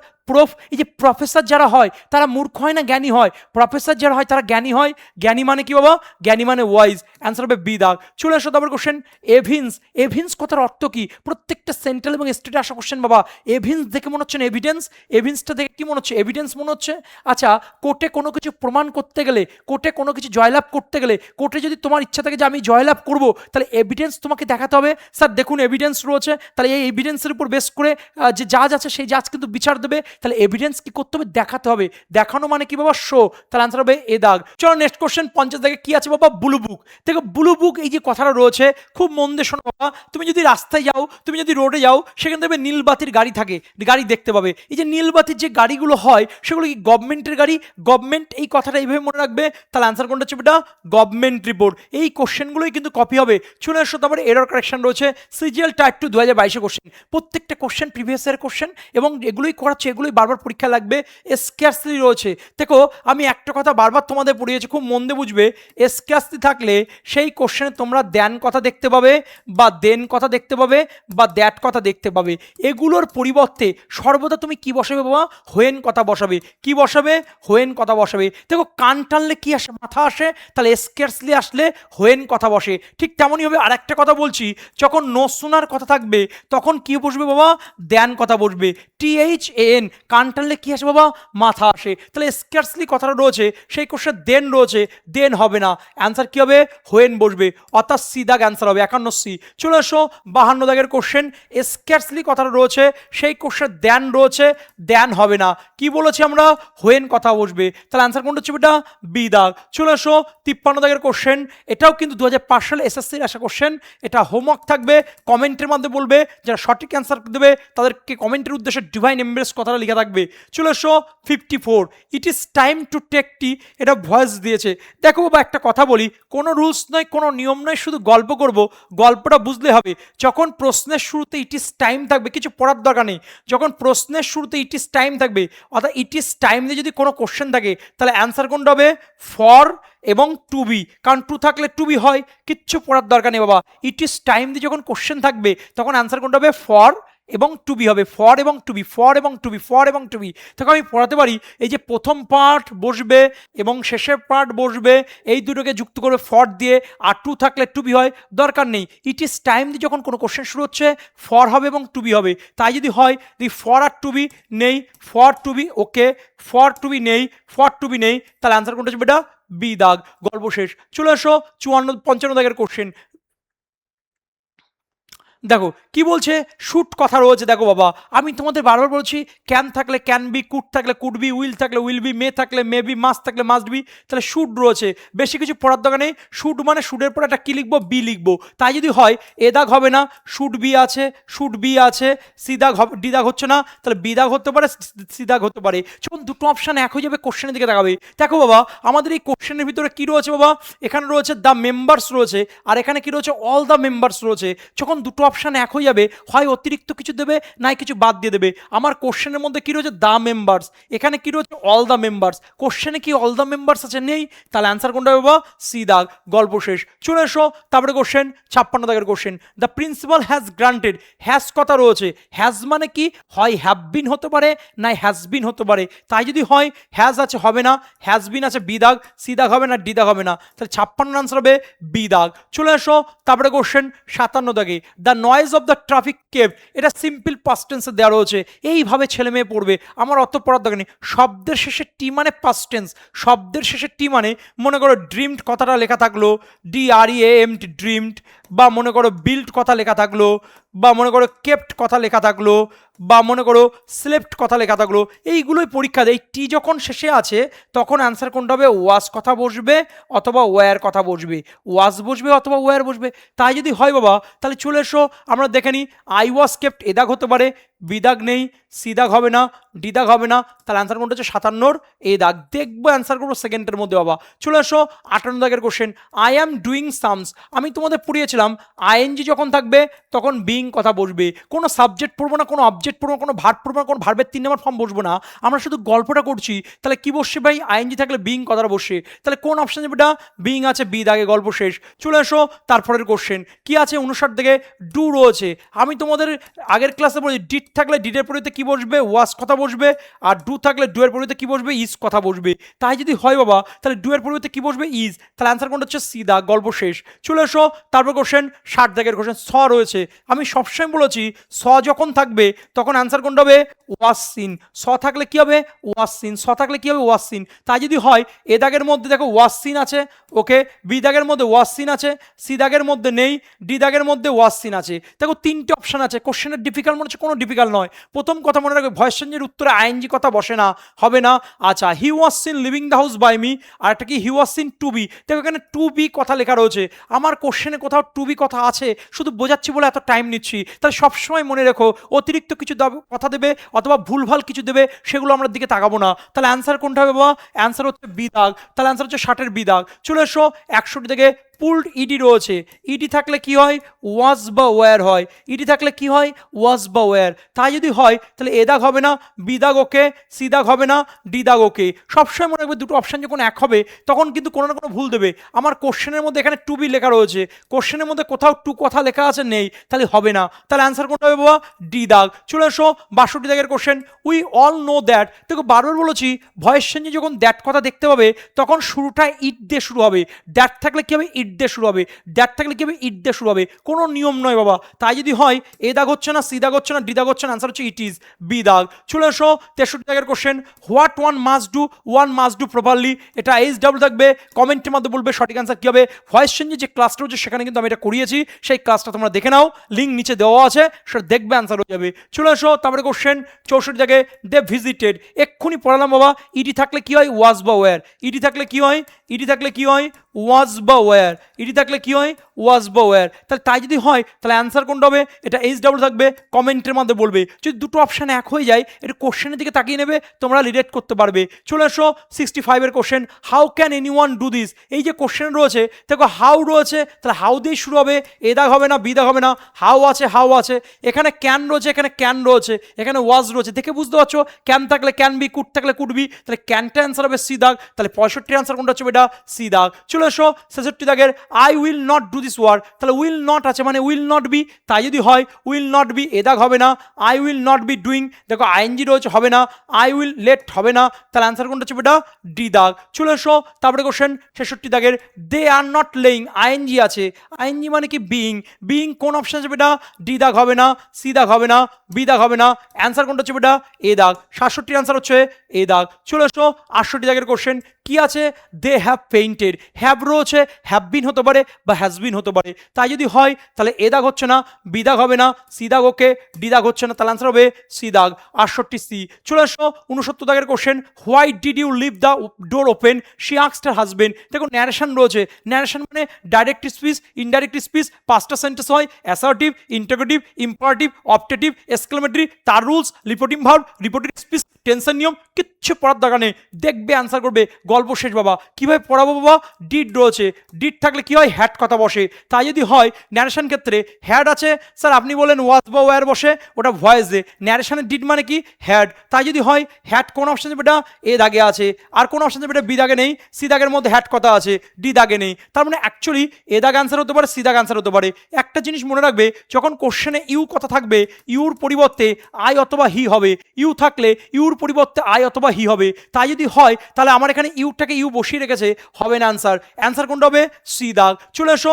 এই যে প্রফেসর যারা হয় তারা মূর্খ হয় না জ্ঞানী হয়? প্রফেসর যারা হয় তারা জ্ঞানী হয়। জ্ঞানী মানে কি বাবা? জ্ঞানী মানে ওয়াইজ। অ্যান্সার হবে বি দাগ। চলে এসো তারপর কোশ্চেন এভিন্স। এভিন্স কথার অর্থ কি? প্রত্যেকটা সেন্ট্রাল এবং স্টেটে আসা কোশ্চেন বাবা। এভিন্স দেখে মনে হচ্ছে না এভিডেন্স? এভিন্সটা দেখে কি মনে হচ্ছে? এভিডেন্স মনে হচ্ছে। আচ্ছা, কোর্টে কোনো কিছু প্রমাণ করতে গেলে, কোর্টে কোনো কিছু জয়লাভ করতে গেলে, কোর্টে যদি তোমার ইচ্ছা থাকে যে আমি জয়লাভ করব, তাহলে এভিডেন্স তোমাকে দেখাতে হবে। স্যার দেখুন এভিডেন্স রয়েছে, তাহলে এই এভিডেন্সের উপর বেস করে যে জাজ আছে সেই জাজ কিন্তু বিচার দেবে। তাহলে এভিডেন্স কি করতে হবে? দেখাতে হবে। দেখানো মানে কি বাবা? শো। তাহলে আনসার হবে এ দাগ। চলো নেক্সট কোশ্চেন 50 দাগে কি আছে বাবা? Blue book. দেখো ব্লু বুক এই যে কথাটা রয়েছে, খুব মন দিয়ে শোনো বাবা। তুমি যদি রাস্তায় যাও, তুমি যদি রোডে যাও, সেখানে দেখবে নীলবাতির গাড়ি থাকে, গাড়ি দেখতে পাবে। এই যে নীলবাতির যে গাড়িগুলো হয় সেগুলো কি গভর্নমেন্টের গাড়ি? গভর্নমেন্ট, এই কথাটা এইভাবে মনে রাখবে। তাহলে আনসার কোনটা হচ্ছে বেটা? Government report. এই কোশ্চেনগুলোই কিন্তু কপি হবে। চলে আসো তারপরে এরর কারেকশন রয়েছে, সিজিএল টাইপ 2 2022 কোশ্চেন। প্রত্যেকটা কোশ্চেন প্রিভিয়াস ইয়ার কোশ্চেন, এবং এগুলোই করাচ্ছে, এগুলোই বারবার পরীক্ষা লাগবে। স্ক্যারসলি রয়েছে। দেখো আমি একটা কথা বারবার তোমাদের পড়িয়েছি, খুব মন দিয়ে বুঝবে। স্ক্যারসলি থাকলে সেই কোশ্চেনে তোমরা দেন কথা দেখতে পাবে, বা দেন কথা দেখতে পাবে, বা দ্যাট কথা দেখতে পাবে। এগুলোর পরিবর্তে সর্বদা তুমি কি বসাবে বাবা? হোয়েন কথা বসাবে। কি বসাবে? হোয়েন কথা বসাবে। দেখো কান টানলে কি আসে? মাথা আসে। তাহলে স্ক্যারসলি আসলে হোয়েন কথা বসে। ঠিক তেমনই হবে। আর একটা কথা বলছি, যখন নো শোনার কথা থাকবে তখন কি বসবে বাবা? দেন কথা বসবে। THAN, কান টানলে কি আসে বাবা? মাথা আসে। তাহলে স্ক্যারসলি কথাটা রয়েছে, সেই কোশ্চেন দেন রয়েছে, দেন হবে না। অ্যান্সার কি হবে? হোয়েন বসবে, অর্থাৎ সি দাগ অ্যান্সার হবে 51C। চলে আসো 52 দাগের কোশ্চেন। স্ক্যারসলি কথাটা রয়েছে, সেই কোশ্চেন দেন রয়েছে, দেন হবে না। কি বলেছি আমরা? হোয়েন কথা বসবে। তাহলে অ্যান্সার কোনটা হচ্ছে বেটা? বি দাগ। চলে আসো 53 দাগের কোশ্চেন। এটাও কিন্তু 2005 সালে এসএসসির আসা কোশ্চেন। এটা হোমওয়ার্ক থাকবে, কমেন্টের মাধ্যমে বলবে। যারা সঠিক অ্যান্সার দেবে তাদেরকে কমেন্টের উদ্দেশ্যে ডিভাইন এমব্রেস কথাটা লেখা থাকবে। চলে আসো 54, it is time to take tea. এটা ভয়েস দিয়েছে। দেখো বাবা একটা কথা বলি, কোনো রুলস নয়, কোনো নিয়ম নয়, শুধু গল্প করব, গল্পটা বুঝলে হবে। যখন প্রশ্নের শুরুতে ইট ইজ টাইম থাকবে, কিছু পড়ার দরকার নেই। যখন প্রশ্নের শুরুতে ইট ইজ টাইম থাকবে, অর্থাৎ ইট ইজ টাইম দিয়ে যদি কোনো কোশ্চেন থাকে, তাহলে অ্যান্সার কোনটা হবে? ফর এবং টু বি। কারণ টু থাকলে টু বি হয়, কিচ্ছু পড়ার দরকার নেই বাবা। ইট ইজ টাইম দিয়ে যখন কোশ্চেন থাকবে তখন অ্যান্সার কোনটা হবে? ফর এবং টু বি হবে। ফর এবং টু বি, ফর এবং টু বি, ফর এবং টু বি। তখন আমি পড়াতে পারি, এই যে প্রথম পার্ট বসবে এবং শেষের পার্ট বসবে, এই দুটোকে যুক্ত করে ফর দিয়ে, আর টু থাকলে টু বি হয়, দরকার নেই। ইট ইজ টাইম দিয়ে যখন কোনো কোশ্চেন শুরু হচ্ছে, ফর হবে এবং টু বি হবে। তাই যদি হয় the for are to be নেই, for to be okay, for to be নেই, ফর টু বি নেই, তাহলে অ্যান্সার কোনটা হচ্ছে বেটা? বি দাগ। গল্প শেষ। চলে আসো 55 দাগের কোশ্চেন। দেখো কি বলছে, শুট কথা রয়েছে। দেখো বাবা, আমি তোমাদের বারবার বলছি, ক্যান থাকলে ক্যান বি, কুড থাকলে কুড বি, উইল থাকলে উইল বি, মে থাকলে মে বি, মাস্ট থাকলে মাস্ট বি। তাহলে শুট রয়েছে, বেশি কিছু পড়ার দরকার নেই। শুট মানে শুটের পর একটা কি লিখবো, বি লিখবো। তাই যদি হয় এ দাগ হবে না, শুট বি আছে, শুট বি আছে, সি দাগ ডি দাগ হচ্ছে না, তাহলে বি দাগ হতে পারে, সি দাগ হতে পারে। যখন দুটো অপশান এক হয়ে যাবে, কোশ্চেনের দিকে তাকাবে। দেখো বাবা, আমাদের এই কোশ্চেনের ভিতরে কি রয়েছে বাবা, এখানে রয়েছে দ্য মেম্বার্স রয়েছে, আর এখানে কি রয়েছে, অল দ্য মেম্বার্স রয়েছে। যখন দুটো অপশান এক হয়ে যাবে, হয় অতিরিক্ত কিছু দেবে, নাই কিছু বাদ দিয়ে দেবে। আমার কোশ্চেনের মধ্যে কি রয়েছে, দ্য মেম্বার্স, এখানে কি রয়েছে, অল দ্য মেম্বার্স। কোশ্চেনে কি অল দ্য মেম্বার্স আছে, নেই, তাহলে অ্যান্সার কোনটা হবে বাবা, সি দাগ, গল্প শেষ। চলে এসো তারপরে কোশ্চেন 56 দাগের question. The principal has granted, has কথা রয়েছে, হ্যাজ মানে কি, হয় হ্যাভ বিন হতে পারে, নাই হ্যাজ বিন হতে পারে। তাই যদি হয় হ্যাজ আছে হবে না, হ্যাজ বিন আছে বি দাগ, সি দাগ হবে না, ডি দাগ হবে না, তাহলে 56 আনসার হবে বি দাগ। চলে এসো তারপরে কোশ্চেন 57 দাগে। The noise of the traffic kept, এটা সিম্পল পাস্ট টেন্সে দেওয়া রয়েছে। এইভাবে ছেলে মেয়ে পড়বে, আমার অত পড়ার দরকার নেই। শব্দের শেষে টি মানে পাস্ট টেন্স, শব্দের শেষে টি মানে, মনে করো ড্রিমড কথাটা লেখা থাকলো, DREAMD ড্রিমড, বা মনে করো বিল্ড কথা লেখা থাকলো, বা মনে করো কেপ্ট কথা লেখা থাকলো, বা মনে করো স্লেপ্ট কথা লেখা থাকলো, এইগুলোই পরীক্ষা দেয়। টি যখন শেষে আছে তখন অ্যান্সার কোনটা হবে, ওয়াজ কথা বসবে অথবা ওয়্যার কথা বসবে, ওয়াজ বসবে অথবা ওয়্যার বসবে। তাই যদি হয় বাবা, তাহলে চলে এসো আমরা দেখে নিই। আই ওয়াজ কেপ্ট এ দাগ হতে পারে, বি দাগ নেই, সি দাগ হবে না, ডি দাগ হবে না, তাহলে অ্যান্সার কোনটা হচ্ছে 57 এ দাগ। দেখবো অ্যান্সার করবো সেকেন্ডের মধ্যে বাবা। চলে এসো 58 দাগের question. I am doing sums, আমি তোমাদের পড়িয়েছিলাম আইএনজি যখন থাকবে তখন বিং কথা বসবে। কোনো সাবজেক্ট পড়বো না, কোনো অবজেক্ট পড়বো না, কোনো ভার্ব পড়বো না, কোনো ভার্বের 3 নম্বর ফর্ম বসবো না, আমরা শুধু গল্পটা করছি। তাহলে কি বসছে ভাই, আইএনজি থাকলে বিং কথাটা বসে। তাহলে কোন অপশন যাবে, এটা বিং আছে, বি দাগে, গল্প শেষ। চলে এসো তারপরের কোশ্চেন কি আছে 59 দিকে, ডু রয়েছে। আমি তোমাদের আগের ক্লাসে বলি, ডিড থাকলে ডিডের পরিবর্তে কি বসবে, ওয়াজ কথা বসবে, আর ডু থাকলে ডু এর পরিবর্তে কি বসবে, ইজ কথা বসবে। তাই যদি হয় বাবা, তাহলে ডু এর পরিবর্তে কি বসবে, ইজ, তাহলে অ্যান্সার কোনটা হচ্ছে সি দাগ, গল্প শেষ। চলে এসো তারপর কোশ্চেন 60 দাগের কোশ্চেন। স রয়েছে, আমি সবসময় বলেছি স যখন থাকবে তখন অ্যান্সার কোনটা হবে, ওয়াজ সিন। স থাকলে কি হবে, ওয়াজ সিন, স থাকলে কি হবে, ওয়াজ সিন। তাই যদি হয় এ দাগের মধ্যে দেখো ওয়াজ সিন আছে, ওকে, বি দাগের মধ্যে ওয়াজ সিন আছে, সি দাগের মধ্যে নেই, ডি দাগের মধ্যে ওয়াজ সিন আছে। দেখো 3টে অপশন আছে। কোশ্চেনের ডিফিকাল্ট মনে হচ্ছে, কোনো ডিফিকাল্ট নয়। প্রথম কথা মনে রাখবে, ভয়েস চেঞ্জের উত্তরে আইএনজি কথা বসে না, হবে না। আচ্ছা, he was seen leaving the house by me, আর একটা কি, he was seen to be. দেখো এখানে টু বি কথা লেখা রয়েছে, আমার কোশ্চেনে কোথাও টু বি কথা আছে, শুধু বোঝাচ্ছি বলে এত টাইম নিচ্ছি। তাহলে সবসময় মনে রেখো, অতিরিক্ত কিছু কথা দেবে অথবা ভুলভাল কিছু দেবে, সেগুলো আমরা দিকে তাকাবো না। তাহলে অ্যান্সার কোনটা হবে বাবা, অ্যান্সার হচ্ছে বি দাগ। তাহলে অ্যান্সার হচ্ছে 60 বি দাগ। চলে এসো 61 থেকে। পুলড ইডি রয়েছে, ইডি থাকলে কি হয়, ওয়াজ বা ওয়্যার হয়, ইডি থাকলে কি হয়, ওয়াজ বা ওয়্যার। তাই যদি হয় তাহলে এ দাগ হবে না, বি দাগ ওকে, সি দাগ হবে না, ডি দাগ ওকে। সবসময় মনে রাখবে, দুটো অপশন যখন এক হবে তখন কিন্তু কোনো না কোনো ভুল দেবে। আমার কোশ্চেনের মধ্যে এখানে টু বি লেখা রয়েছে, কোশ্চেনের মধ্যে কোথাও টু কথা লেখা আছে, নেই, তাহলে হবে না। তাহলে অ্যান্সার কোনটা হবে বাবা, ডি দাগ। চলে এসো 62 দাগের question. We all know that, দেখো বারবার বলেছি, ভয়েস চেঞ্জে যখন দ্যাট কথা দেখতে পাবে তখন শুরুটা ইট দিয়ে শুরু হবে। দ্যাট থাকলে কি হবে, ইট দিয়ে শুরু হবে, দ্যাট থাকলে কি হবে, ইট দিয়ে শুরু হবে। কোনো নিয়ম নয় বাবা। তাই যদি হয় এ দাগ হচ্ছে না, সি দাগ হচ্ছে না, ডি দাগ হচ্ছে না, অ্যান্সার হচ্ছে ইট ইজ, বি দাগ। চলে এসো 63 দাগের question. What one must do, one must do properly, এটা এইচ ডাবল থাকবে, কমেন্টের মধ্যে বলবে সঠিক অ্যান্সার কী হবে। ভয়েস চেঞ্জের যে ক্লাসটা হচ্ছে সেখানে কিন্তু আমি এটা করিয়েছি, সেই ক্লাসটা তোমরা দেখে নাও, লিঙ্ক নিচে দেওয়া আছে, সেটা দেখবে, অ্যান্সার হয়ে যাবে। চলে এসো তারপরে কোশ্চেন 64 দাগে। দে ভিজিটেড, এক্ষুনি পড়ালাম বাবা, ইডি থাকলে কি হয়, ওয়াজ বা ওয়্যার, ইডি থাকলে কি হয়, ইডি থাকলে কি হয়, ওয়াজ বা ওয়্যার, ইডি থাকলে কি হয়, ওয়াজ বা ওয়্যার। তাহলে তাই যদি হয় তাহলে অ্যান্সার কোনটা হবে, এটা এইচ ডাবল থাকবে, কমেন্টের মধ্যে বলবে। যদি দুটো অপশান এক হয়ে যায়, এটা কোশ্চেনের দিকে তাকিয়ে নেবে, তোমরা রিলেট করতে পারবে। চলে এসো 65 question. How can any one do this, এই যে কোশ্চেন রয়েছে দেখো, হাউ রয়েছে, তাহলে হাউ দিয়ে শুরু হবে, এ দাগ হবে না, বি দাগ হবে না, হাউ আছে, হাউ আছে। এখানে ক্যান রয়েছে, এখানে ক্যান রয়েছে, এখানে ওয়াজ রয়েছে, দেখে বুঝতে পারছো, ক্যান থাকলে ক্যান বি, কুড থাকলে কুড বি, তাহলে ক্যানটা অ্যান্সার হবে সি দাগ। তাহলে 65 অ্যান্সার কোনটা হচ্ছে, এটা সি দাগ। চলে এসো 66 দাগের। I will not do this work, তাহলে উইল নট আছে মানে উইল নট বি, তাই যদি হয় উইল নট বি, এ দাগ হবে না, I will not be doing, দেখো আইএনজি রয়েছে, হবে না, আই উইল লেট হবে না, তাহলে অ্যান্সার কোনটা হচ্ছে, এটা ডি দাগ। চলে এসো তারপরে কোশ্চেন 66 দাগের। দে আর নট লেইং, আইএনজি আছে, আইএনজি মানে কি, বিইং, বিইং কোন অপশন আছে, এটা ডি দাগ হবে না, সি দাগ হবে না, বি দাগ হবে না, অ্যান্সার কোনটা হচ্ছে, এটা এ দাগ। 67 অ্যান্সার হচ্ছে এ দাগ। চলে আসো 68 দাগের কোশ্চেন কি আছে, দে হ্যাভ পেইন্টেড, হ্যাভ রয়েছে, হ্যাভ বিন হতে পারে বা হ্যাজ বিন হতে পারে, তাই যদি হয় তাহলে এ দাগ হচ্ছে না, বি দাগ হবে না, সি দাগ ওকে, ডি দাগ হচ্ছে না, তাহলে আনসার হবে সি দাগ 68 সি। চলে আসো 69 দাগের question, why did you leave the door open, she asked her husband. দেখো ন্যারেশন রয়েছে, ন্যারেশন মানে ডাইরেক্ট স্পিচ, ইনডাইরেক্ট স্পিচ, পাঁচটা সেন্টেন্স হয়, assertive, interrogative, imperative, optative, exclamatory, তার rules, reporting verb, reporting speech, টেন্সের নিয়ম, কিচ্ছু পড়ার দরকার নেই, দেখবে অ্যান্সার করবে, গল্প শেষ বাবা। কিভাবে পড়াবো বাবা, ডিড রয়েছে, ডিড থাকলে কি হয়, হ্যাড কথা বসে, তাই যদি হয় ন্যারেশন ক্ষেত্রে হ্যাড আছে, স্যার আপনি বলেন ওয়াজ বা ওয়ার বসে, ওটা ভয়েসে, ন্যারেশনের ডিড মানে কি হ্যাড, তাই যদি হয় হ্যাড কোন অপশন যাবে, এটা এ দাগে আছে, আর কোন অপশন যাবে, এটা বি দাগে নেই, সি দাগের মধ্যে হ্যাড কথা আছে, ডি দাগে নেই, তার মানে অ্যাকচুয়ালি এ দাগ অ্যান্সার হতে পারে, সি দাগ অ্যান্সার হতে পারে। একটা জিনিস মনে রাখবে, যখন কোশ্চেনে ইউ কথা থাকবে, ইউর পরিবর্তে আই অথবা হি হবে, ইউ থাকলে ইউর পরিবর্তে আই অথবা হি হবে, তাই যদি হয় তাহলে আমার এখানে ইউটাকে ইউ বসিয়ে রেখেছে, হবে না অ্যান্সার, অ্যান্সার কোনটা হবে, সি দাগ। চলে এসো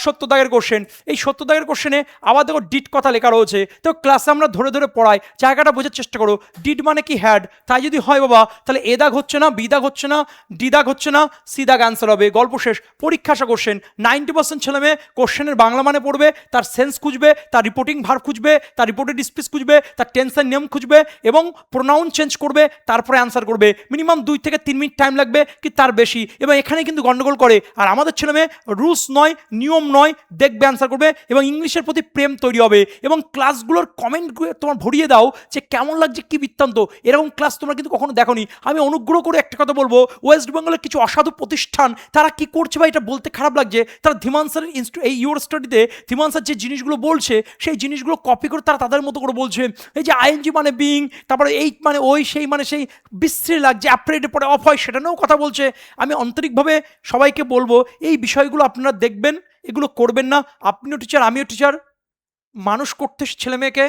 70 দাগের কোশ্চেন, এই 70 দাগের কোশ্চেনে আবার দেখো ডিড কথা লেখা রয়েছে, তো ক্লাসে আমরা ধরে ধরে পড়াই, জায়গাটা বোঝার চেষ্টা করো, ডিড মানে কি হ্যাড, তাই যদি হয় বাবা তাহলে এ দাগ হচ্ছে না, বি দাগ হচ্ছে না, ডি দাগ হচ্ছে না, সি দাগ অ্যান্সার হবে, গল্প শেষ। পরীক্ষা আসা কোশ্চেন 90% ছেলে মেয়ে কোশ্চেনের বাংলা মানে পড়বে, তার সেন্স খুঁজবে, তার রিপোর্টিং ভার্ব খুঁজবে, তার রিপোর্টেড স্পিচ খুঁজবে, তার টেন্সের নিয়ম খুঁজবে এবং প্রোনাউন চেঞ্জ করবে, তারপরে অ্যান্সার করবে। মিনিমাম 2 থেকে 3 মিনিট টাইম লাগবে কি তার বেশি, এবং এখানে কিন্তু গন্ডগোল করে, আর আমাদের ছেলে মেয়ে রুলস নয়, নিয়ম নয়, দেখবে অ্যান্সার করবে এবং ইংলিশের প্রতি প্রেম তৈরি হবে, এবং ক্লাসগুলোর কমেন্ট তোমার ভরিয়ে দাও যে কেমন লাগছে, কি বৃত্তান্ত, এরকম ক্লাস তোমরা কিন্তু কখনো দেখোনি। আমি অনুগ্রহ করে একটা কথা বলবো, ওয়েস্ট বেঙ্গলের কিছু অসাধু প্রতিষ্ঠান তারা কি করছে ভাই, এটা বলতে খারাপ লাগছে, তারা ধীমান স্যারের এই ইউর স্টাডিতে ধীমান স্যার যে জিনিসগুলো বলছে সেই জিনিসগুলো কপি করে তারা তাদের মতো করে বলছে, এই যে আইএনজি মানে বিং, তারপরে এই মানে ওই, সেই মানে সেই, বিশ্রী লাগছে, অ্যাপ্রেডে পরে অফ হয়, সেটা নিয়েও কথা বলছে। আমি আন্তরিকভাবে সবাইকে বলবো এই বিষয়গুলো আপনারা দেখবেন, এগুলো করবেন না। আপনিও টিচার, আমিও টিচার, মানুষ করতে ছেলে মেয়েকে,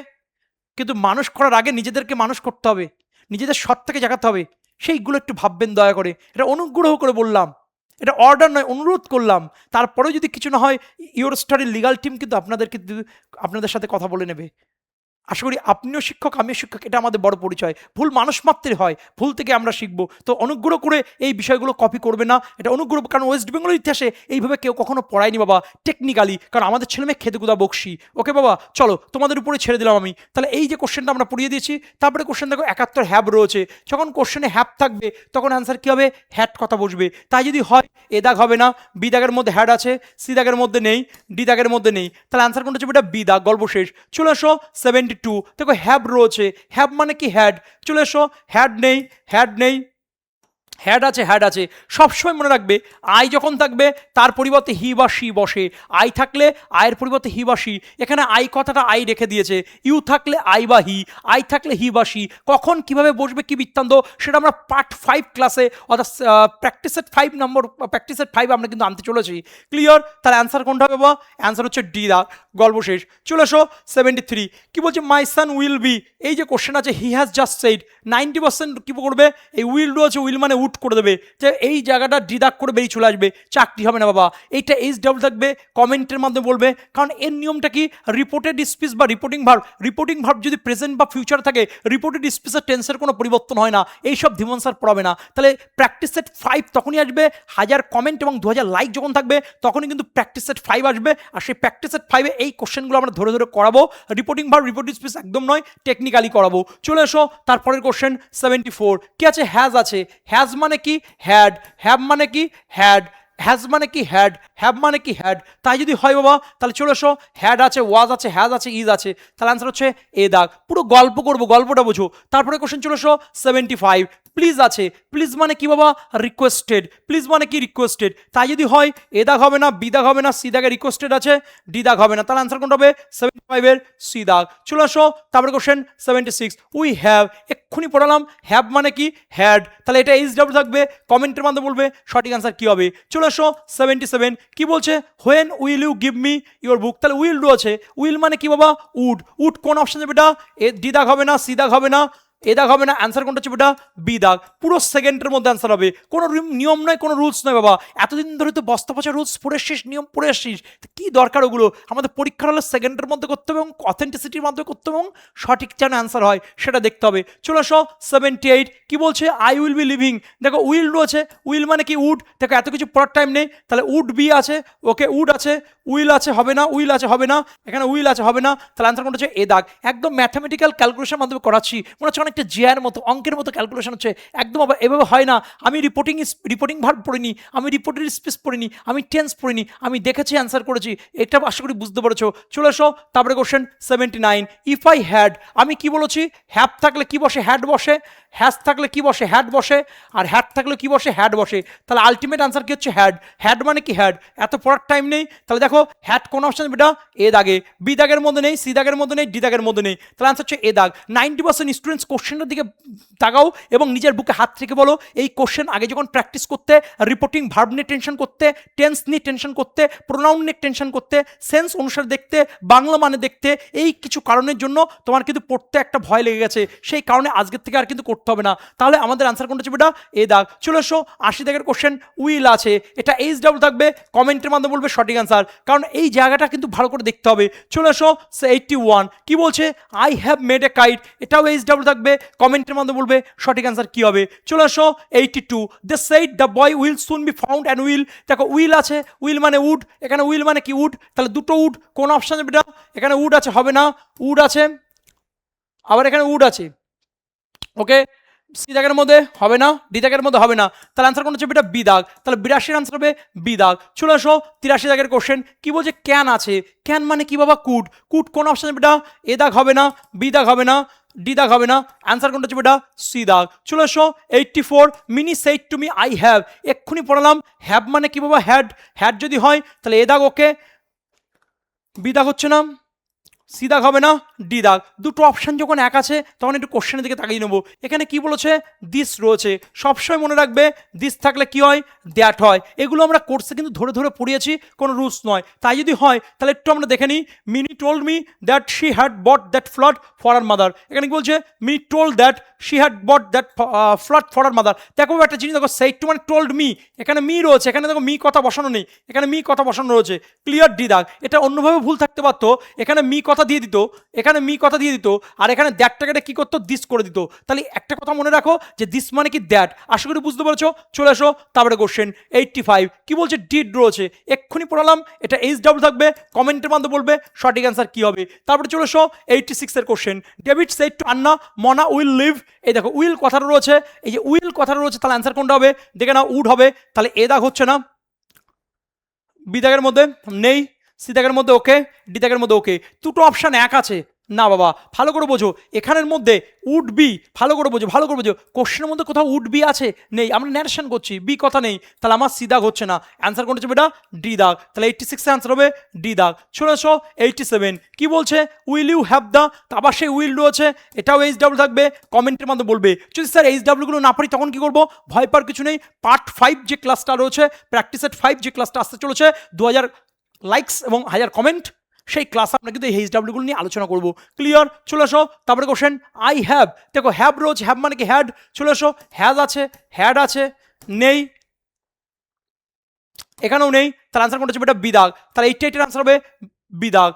কিন্তু মানুষ করার আগে নিজেদেরকে মানুষ করতে হবে, নিজেদের সত্তাকে জাগাতে হবে, সেইগুলো একটু ভাববেন দয়া করে, এটা অনুগ্রহ করে বললাম, এটা অর্ডার নয়, অনুরোধ করলাম। তারপরেও যদি কিছু না হয়, ইউর স্টাডির লিগাল টিম কিন্তু আপনাদের সাথে কথা বলে নেবে। আশা করি আপনিও শিক্ষক, আমিও শিক্ষক, এটা আমাদের বড় পরিচয়। ভুল মানুষ মাত্রই হয়, ভুল থেকে আমরা শিখবো। তো অনুগ্রহ করে এই বিষয়গুলো কপি করবে না, এটা অনুগ্রহ, কারণ ওয়েস্ট বেঙ্গলের ইতিহাসে এইভাবে কেউ কখনো পড়ায়নি বাবা টেকনিক্যালি, কারণ আমাদের ছেলেমেয়ে খেতে কুদা বকশি। ওকে বাবা, চলো তোমাদের উপরে ছেড়ে দিলাম আমি। তাহলে এই যে কোশ্চেনটা আমরা পড়িয়ে দিয়েছি, তারপরে কোশ্চেন দেখো 71 হ্যাব রয়েছে, যখন কোশ্চেনে হ্যাব থাকবে তখন অ্যান্সার কী হবে, হ্যাড কথা বসবে, তাই যদি হয় এ দাগ হবে না, বি দাগের মধ্যে হ্যাড আছে, সি দাগের মধ্যে নেই, ডি দাগের মধ্যে নেই, তাহলে অ্যান্সার কোনটা হচ্ছে, এটা বি দাগ, গল্প শেষ। চলে আসো 72, দেখো হ্যাব রয়েছে, হ্যাব মানে কি হ্যাড, চলে এসো, হ্যাড নেই, হ্যাড নেই, হ্যাড আছে, হ্যাড আছে। সবসময় মনে রাখবে আই যখন থাকবে তার পরিবর্তে হি বা সি বসে, আই থাকলে আয়ের পরিবর্তে হি বা সি, এখানে আই কথাটা আই রেখে দিয়েছে, ইউ থাকলে আই বা হি, আই থাকলে হি বা সি, কখন কিভাবে বসবে কি বৃত্তান্ত সেটা আমরা পার্ট 5 ক্লাসে, অর্থাৎ প্র্যাকটিস সেট 5 নম্বর, প্র্যাকটিস সেট 5 আমরা কিন্তু আনতে চলেছি। ক্লিয়ার? তাহলে অ্যান্সার কোনটা হবে বা, অ্যান্সার হচ্ছে ডি দা, গল্প শেষ। চলে এসো 73, কি বলছে, মাই সান উইল বি, এই যে কোশ্চেন আছে হি হ্যাজ জাস্ট সেইড, 90% কি করবে, এই উইল রয়েছে, উইল মানে উড করে দেবে, যে এই জায়গাটা ডিডাক্ট করে বেরিয়ে চলে আসবে, চাকরি হবে না বাবা। এইটা এইচ ডাবল থাকবে, কমেন্টের মাধ্যমে বলবে, কারণ এর নিয়মটা কি, রিপোর্টেড স্পিচ বা রিপোর্টিং ভার্ব যদি প্রেজেন্ট বা ফিউচার থাকে, রিপোর্টেড স্পিচের টেন্সের কোনো পরিবর্তন হয় না, এইসব ধীমান স্যার পড়াবে না। তাহলে প্র্যাকটিস সেট 5 তখনই আসবে, 1000 কমেন্ট এবং 2000 লাইক যখন থাকবে তখনই কিন্তু প্র্যাকটিস সেট 5 আসবে, আর সেই প্র্যাকটিস সেট 5-এ এই কোশ্চেনগুলো আমরা ধরে ধরে করাবো, রিপোর্টিং ভার্ব, রিপোর্টেড স্পিচ একদম নয়, টেকনিক্যালি করাবো। চলে এসো তারপরের কোশ্চেন 74, কি আছে, হ্যাজ আছে, হ্যাজ মানে কি হ্যাড, হ্যাভ মানে কি হ্যাড, হ্যাজ মানে কি হ্যাড, হ্যাভ মানে কি হ্যাড, তাই যদি হয় বাবা তাহলে চলে এসো, হ্যাড আছে, ওয়াজ আছে, হ্যাজ আছে, ইজ আছে, তাহলে আনসার হচ্ছে এ দাগ। পুরো গল্প করবো, গল্পটা বুঝো। তারপরে কোশ্চেন চলে এসো 75, প্লিজ আছে, প্লিজ মানে কি বাবা, রিকোয়েস্টেড, প্লিজ মানে কি রিকোয়েস্টেড, তাই যদি হয় এ দাগ হবে না, বি দাগ হবে না, সি দাগে রিকোয়েস্টেড আছে, ডি দাগ হবে না, তাহলে আনসার কোনটা হবে, 75-এর সি দাগ। চলে আসো তারপরে কোশ্চেন 76, উই হ্যাভ, এক্ষুনি পড়ালাম, হ্যাভ মানে কি হ্যাড, তাহলে এটা এইচ ডাবল থাকবে, কমেন্টের মাধ্যমে বলবে সঠিক আনসার কি হবে। চলে আসো 77, কি বলছে, when will you give me your book, তাহলে উইল রয়েছে, উইল মানে কি বাবা উড, উড কোন অপশন যাবে, এটা ডি দাগ হবে না, সি দাগ হবে না, এ দাগ হবে না, অ্যান্সার কোনটা হচ্ছে বেটা বি দাগ। পুরো সেকেন্ডের মধ্যে অ্যান্সার হবে, কোনো নিয়ম নয়, কোনো রুলস নয় বাবা। এতদিন ধরে তো বস্তা পচা রুলস পড়ে এসছিস, নিয়ম পড়ে এসছিস, কি দরকার ওগুলো? আমাদের পরীক্ষার হলে সেকেন্ডের মধ্যে করতে হবে এবং অথেন্টিসিটির মাধ্যমে করতে হবে এবং সঠিক যেন অ্যান্সার হয় সেটা দেখতে হবে। চলে আসো 78, কি বলছে? I will be living. দেখো উইল রয়েছে, উইল মানে কি উড। দেখো এত কিছু পড়ার টাইম নেই, তাহলে উড বি আছে, ওকে উড আছে, উইল আছে হবে না, উইল আছে হবে না, এখানে উইল আছে হবে না, তাহলে অ্যান্সার কোনটা হচ্ছে এ দাগ। একদম ম্যাথামেটিক্যাল ক্যালকুলেশনের মাধ্যমে করাচ্ছি, মনে হচ্ছে অনেকটা জিআর মতো, অঙ্কের মতো ক্যালকুলেশন হচ্ছে, একদম এভাবে হয় না। আমি রিপোর্টিং ভার্ব পড়িনি, আমি রিপোর্টের স্পেস পড়িনি, আমি টেন্স পড়িনি, আমি দেখেছি অ্যান্সার করেছি, এটা আশা করি বুঝতে পেরেছো। চলে এসো তারপরে কোশ্চেন 79, ইফ আই হ্যাড, আমি কি বলেছি? হ্যাভ থাকলে কি বসে? হ্যাড বসে। হ্যাজ থাকলে কি বসে? হ্যাড বসে। আর হ্যাড থাকলে কি বসে? হ্যাড বসে। তাহলে আলটিমেট আনসার কি হচ্ছে? হ্যাড। হ্যাড মানে কি? হ্যাড। এত পড়ার টাইম নেই, তাহলে দেখো হ্যাড কোন অপশন বেটা? এ দাগে। বি দাগের মধ্যে নেই, সি দাগের মধ্যে নেই, ডি দাগের মধ্যে নেই, তাহলে আনসার হচ্ছে এ দাগ। 90% স্টুডেন্টস কোশ্চেনের দিকে তাকাও এবং নিজের বুকে হাত থেকে বলো, এই কোশ্চেন আগে যখন প্র্যাকটিস করতে, রিপোর্টিং ভার্ব নিয়ে টেনশন করতে, টেন্স নিয়ে টেনশন করতে, প্রোনাউন নিয়ে টেনশন করতে, সেন্স অনুসারে দেখতে, বাংলা মানে দেখতে, এই কিছু কারণের জন্য তোমার কিন্তু পড়তে একটা ভয় লেগে গেছে, সেই কারণে আজকের থেকে আর কিন্তু করতে হবে না। তাহলে আমাদের আনসার কোনটা হচ্ছে বেটা? এ দাগ। চলে এসো 80 দাগের কোশ্চেন, উইল আছে, এটা এইচ ডাবল থাকবে, কমেন্টের মাধ্যমে বলবে সঠিক আনসার, কারণ এই জায়গাটা কিন্তু ভালো করে দেখতে হবে। চলে এসো 81, কি বলছে? I have made a kite, এটাও এইচ ডাবল থাকবে, কমেন্টের মাধ্যমে বলবে সঠিক আনসার কি হবে। চলে আসো 82, they said the boy will soon be found and will. দেখো উইল আছে, উইল মানে উড, এখানে উইল মানে কি? উড। তাহলে দুটো উড, কোন অপশন বেটা? এখানে উড আছে হবে না, উড আছে, আবার এখানে উড আছে, ওকে। সি দাগের মধ্যে হবে না, ডি দাগের মধ্যে হবে না, তাহলে আনসার কোন হচ্ছে বেটা? বি দাগ। তাহলে 82 আনসার হবে বি দাগ। চলে আসো 83 দাগের কোশ্চেন, কি বলছে? ক্যান আছে, ক্যান মানে কি বাবা? কুড। কুড কোন অপশন বেটা? এ দাগ হবে না, বি দাগ হবে না, ডি দাগ হবে না, অ্যান্সার কোনটা হচ্ছে বেটা? সি দাগ। চলে আসো 84, mini said to me I have, এক্ষুনি পড়ালাম, হ্যাভ মানে কি বাবা? হ্যাড। হ্যাড যদি হয় তাহলে এ দাগ ওকে, বি দাগ হচ্ছে না, সি দাগ হবে না, ডি দাগ। দুটো অপশন যখন এক আছে তখন একটু কোশ্চেনের দিকে তাকিয়ে নেবো। এখানে কি বলেছে? দিস রয়েছে, সবসময় মনে রাখবে দিস থাকলে কি হয়? দ্যাট হয়। এগুলো আমরা কোর্সে কিন্তু ধরে ধরে পড়িয়েছি, কোনো রুলস নয়। তাই যদি হয় তাহলে একটু আমরা দেখে নিই। Minnie told me that she had bought that flood for her mother. এখানে কি বলছে? Minnie told that she had bought that flood for her mother. দেখো একটা জিনিস, দেখো সেই টু মানে টোল্ড মি, এখানে মি রয়েছে, এখানে দেখো মি কথা বসানো নেই, এখানে মি কথা বসানো রয়েছে, ক্লিয়ার ডি দাগ। এটা অন্যভাবে ভুল থাকতে পারতো, এখানে মি কথা দিয়ে দিত, এখানে মি কথা দিয়ে দিত, আর এখানে দ্যাটটাকে কি করতো? দিস করে দিত। তাহলে একটা কথা মনে রাখো যে দিস মানে কি? দ্যাট। আশা করি বুঝতে পেরেছো। চলে আসো তারপরে কোশ্চেন 85, কি বলছে? ডিড রয়েছে, এক্ষুনি পড়ালাম, এটা এইচ ডাবল থাকবে, কমেন্টের মাধ্যমে বলবে সঠিক অ্যান্সার কি হবে। তারপরে চলে এসো 86 এর কোশ্চেন, ডেভিড সেড টু আন্না মনা উইল লিভ। এই দেখো উইল কথাটা রয়েছে, এই যে উইল কথাটা রয়েছে, তাহলে অ্যান্সার কোনটা হবে? দেখে নাও, উড হবে। তাহলে এ দাগ হচ্ছে না, বি দাগের মধ্যে নেই, সি দাগের মধ্যে ওকে, ডি দাগের মধ্যে ওকে। দুটো অপশান এক আছে না বাবা, ভালো করে বোঝো। এখানের মধ্যে উড বি, ভালো করে বোঝো, ভালো করে বোঝো, কোশ্চেনের মধ্যে কোথাও উড বি আছে? নেই, আমরা ন্যারেশন করছি, বি কথা নেই, তাহলে আমার সি দাগ হচ্ছে না, অ্যান্সার কোনটা হচ্ছে বেটা? ডি দাগ। তাহলে 86 এর অ্যান্সার হবে ডি দাগ। চলে এসো 87, কি বলছে? উইল ইউ হ্যাভ দ্য, আবার সেই উইল রয়েছে, এটাও এইচ ডাবল থাকবে, কমেন্টের মধ্যে বলবে। যদি স্যার এইচ ডাবলগুলো না পারি তখন কি করবো? ভয় পাওয়ার কিছু নেই, পার্ট 5 যে ক্লাসটা রয়েছে, প্র্যাকটিস এট 5 যে ক্লাসটা আসতে চলেছে, 2000 লাইকস এবং 1000 কমেন্ট, সেই ক্লাস আমরা কিন্তু এই এইচ ডাব্লিউগুলো নিয়ে আলোচনা করবো। ক্লিয়ার? চলে আসো তারপরে কোশ্চেন আই হ্যাভ। দেখো হ্যাভ রয়েছে, হ্যাভ মানে কি? হ্যাড। চলে আসো হ্যাজ আছে, হ্যাড আছে, নেই, এখানেও নেই, তার আনসার কোনটা হচ্ছে বেটা? বি দাগ। তাহলে 88 আনসার হবে বি দাগ।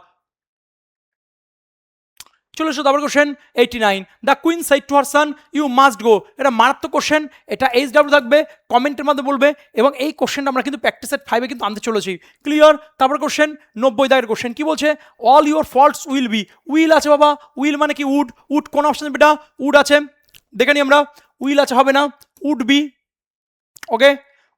চলে এসো তারপর question 89, the queen said to her son you must go. এটা মারাত্মক কোশ্চেন, এটা এইচ ডাব্লিউ থাকবে, কমেন্টের মধ্যে বলবে, এবং এই কোশ্চেনটা আমরা কিন্তু প্র্যাকটিস এট 5-এ কিন্তু আনতে চলেছি। ক্লিয়ার? তারপর কোশ্চেন 90 দাগের কোশ্চেন, কি বলছে? All your faults will be. Will আছে বাবা, উইল মানে কি? উড। উড কোন অপশন বেটা? উড আছে, দেখে নি আমরা, উইল আছে হবে না, would be, okay.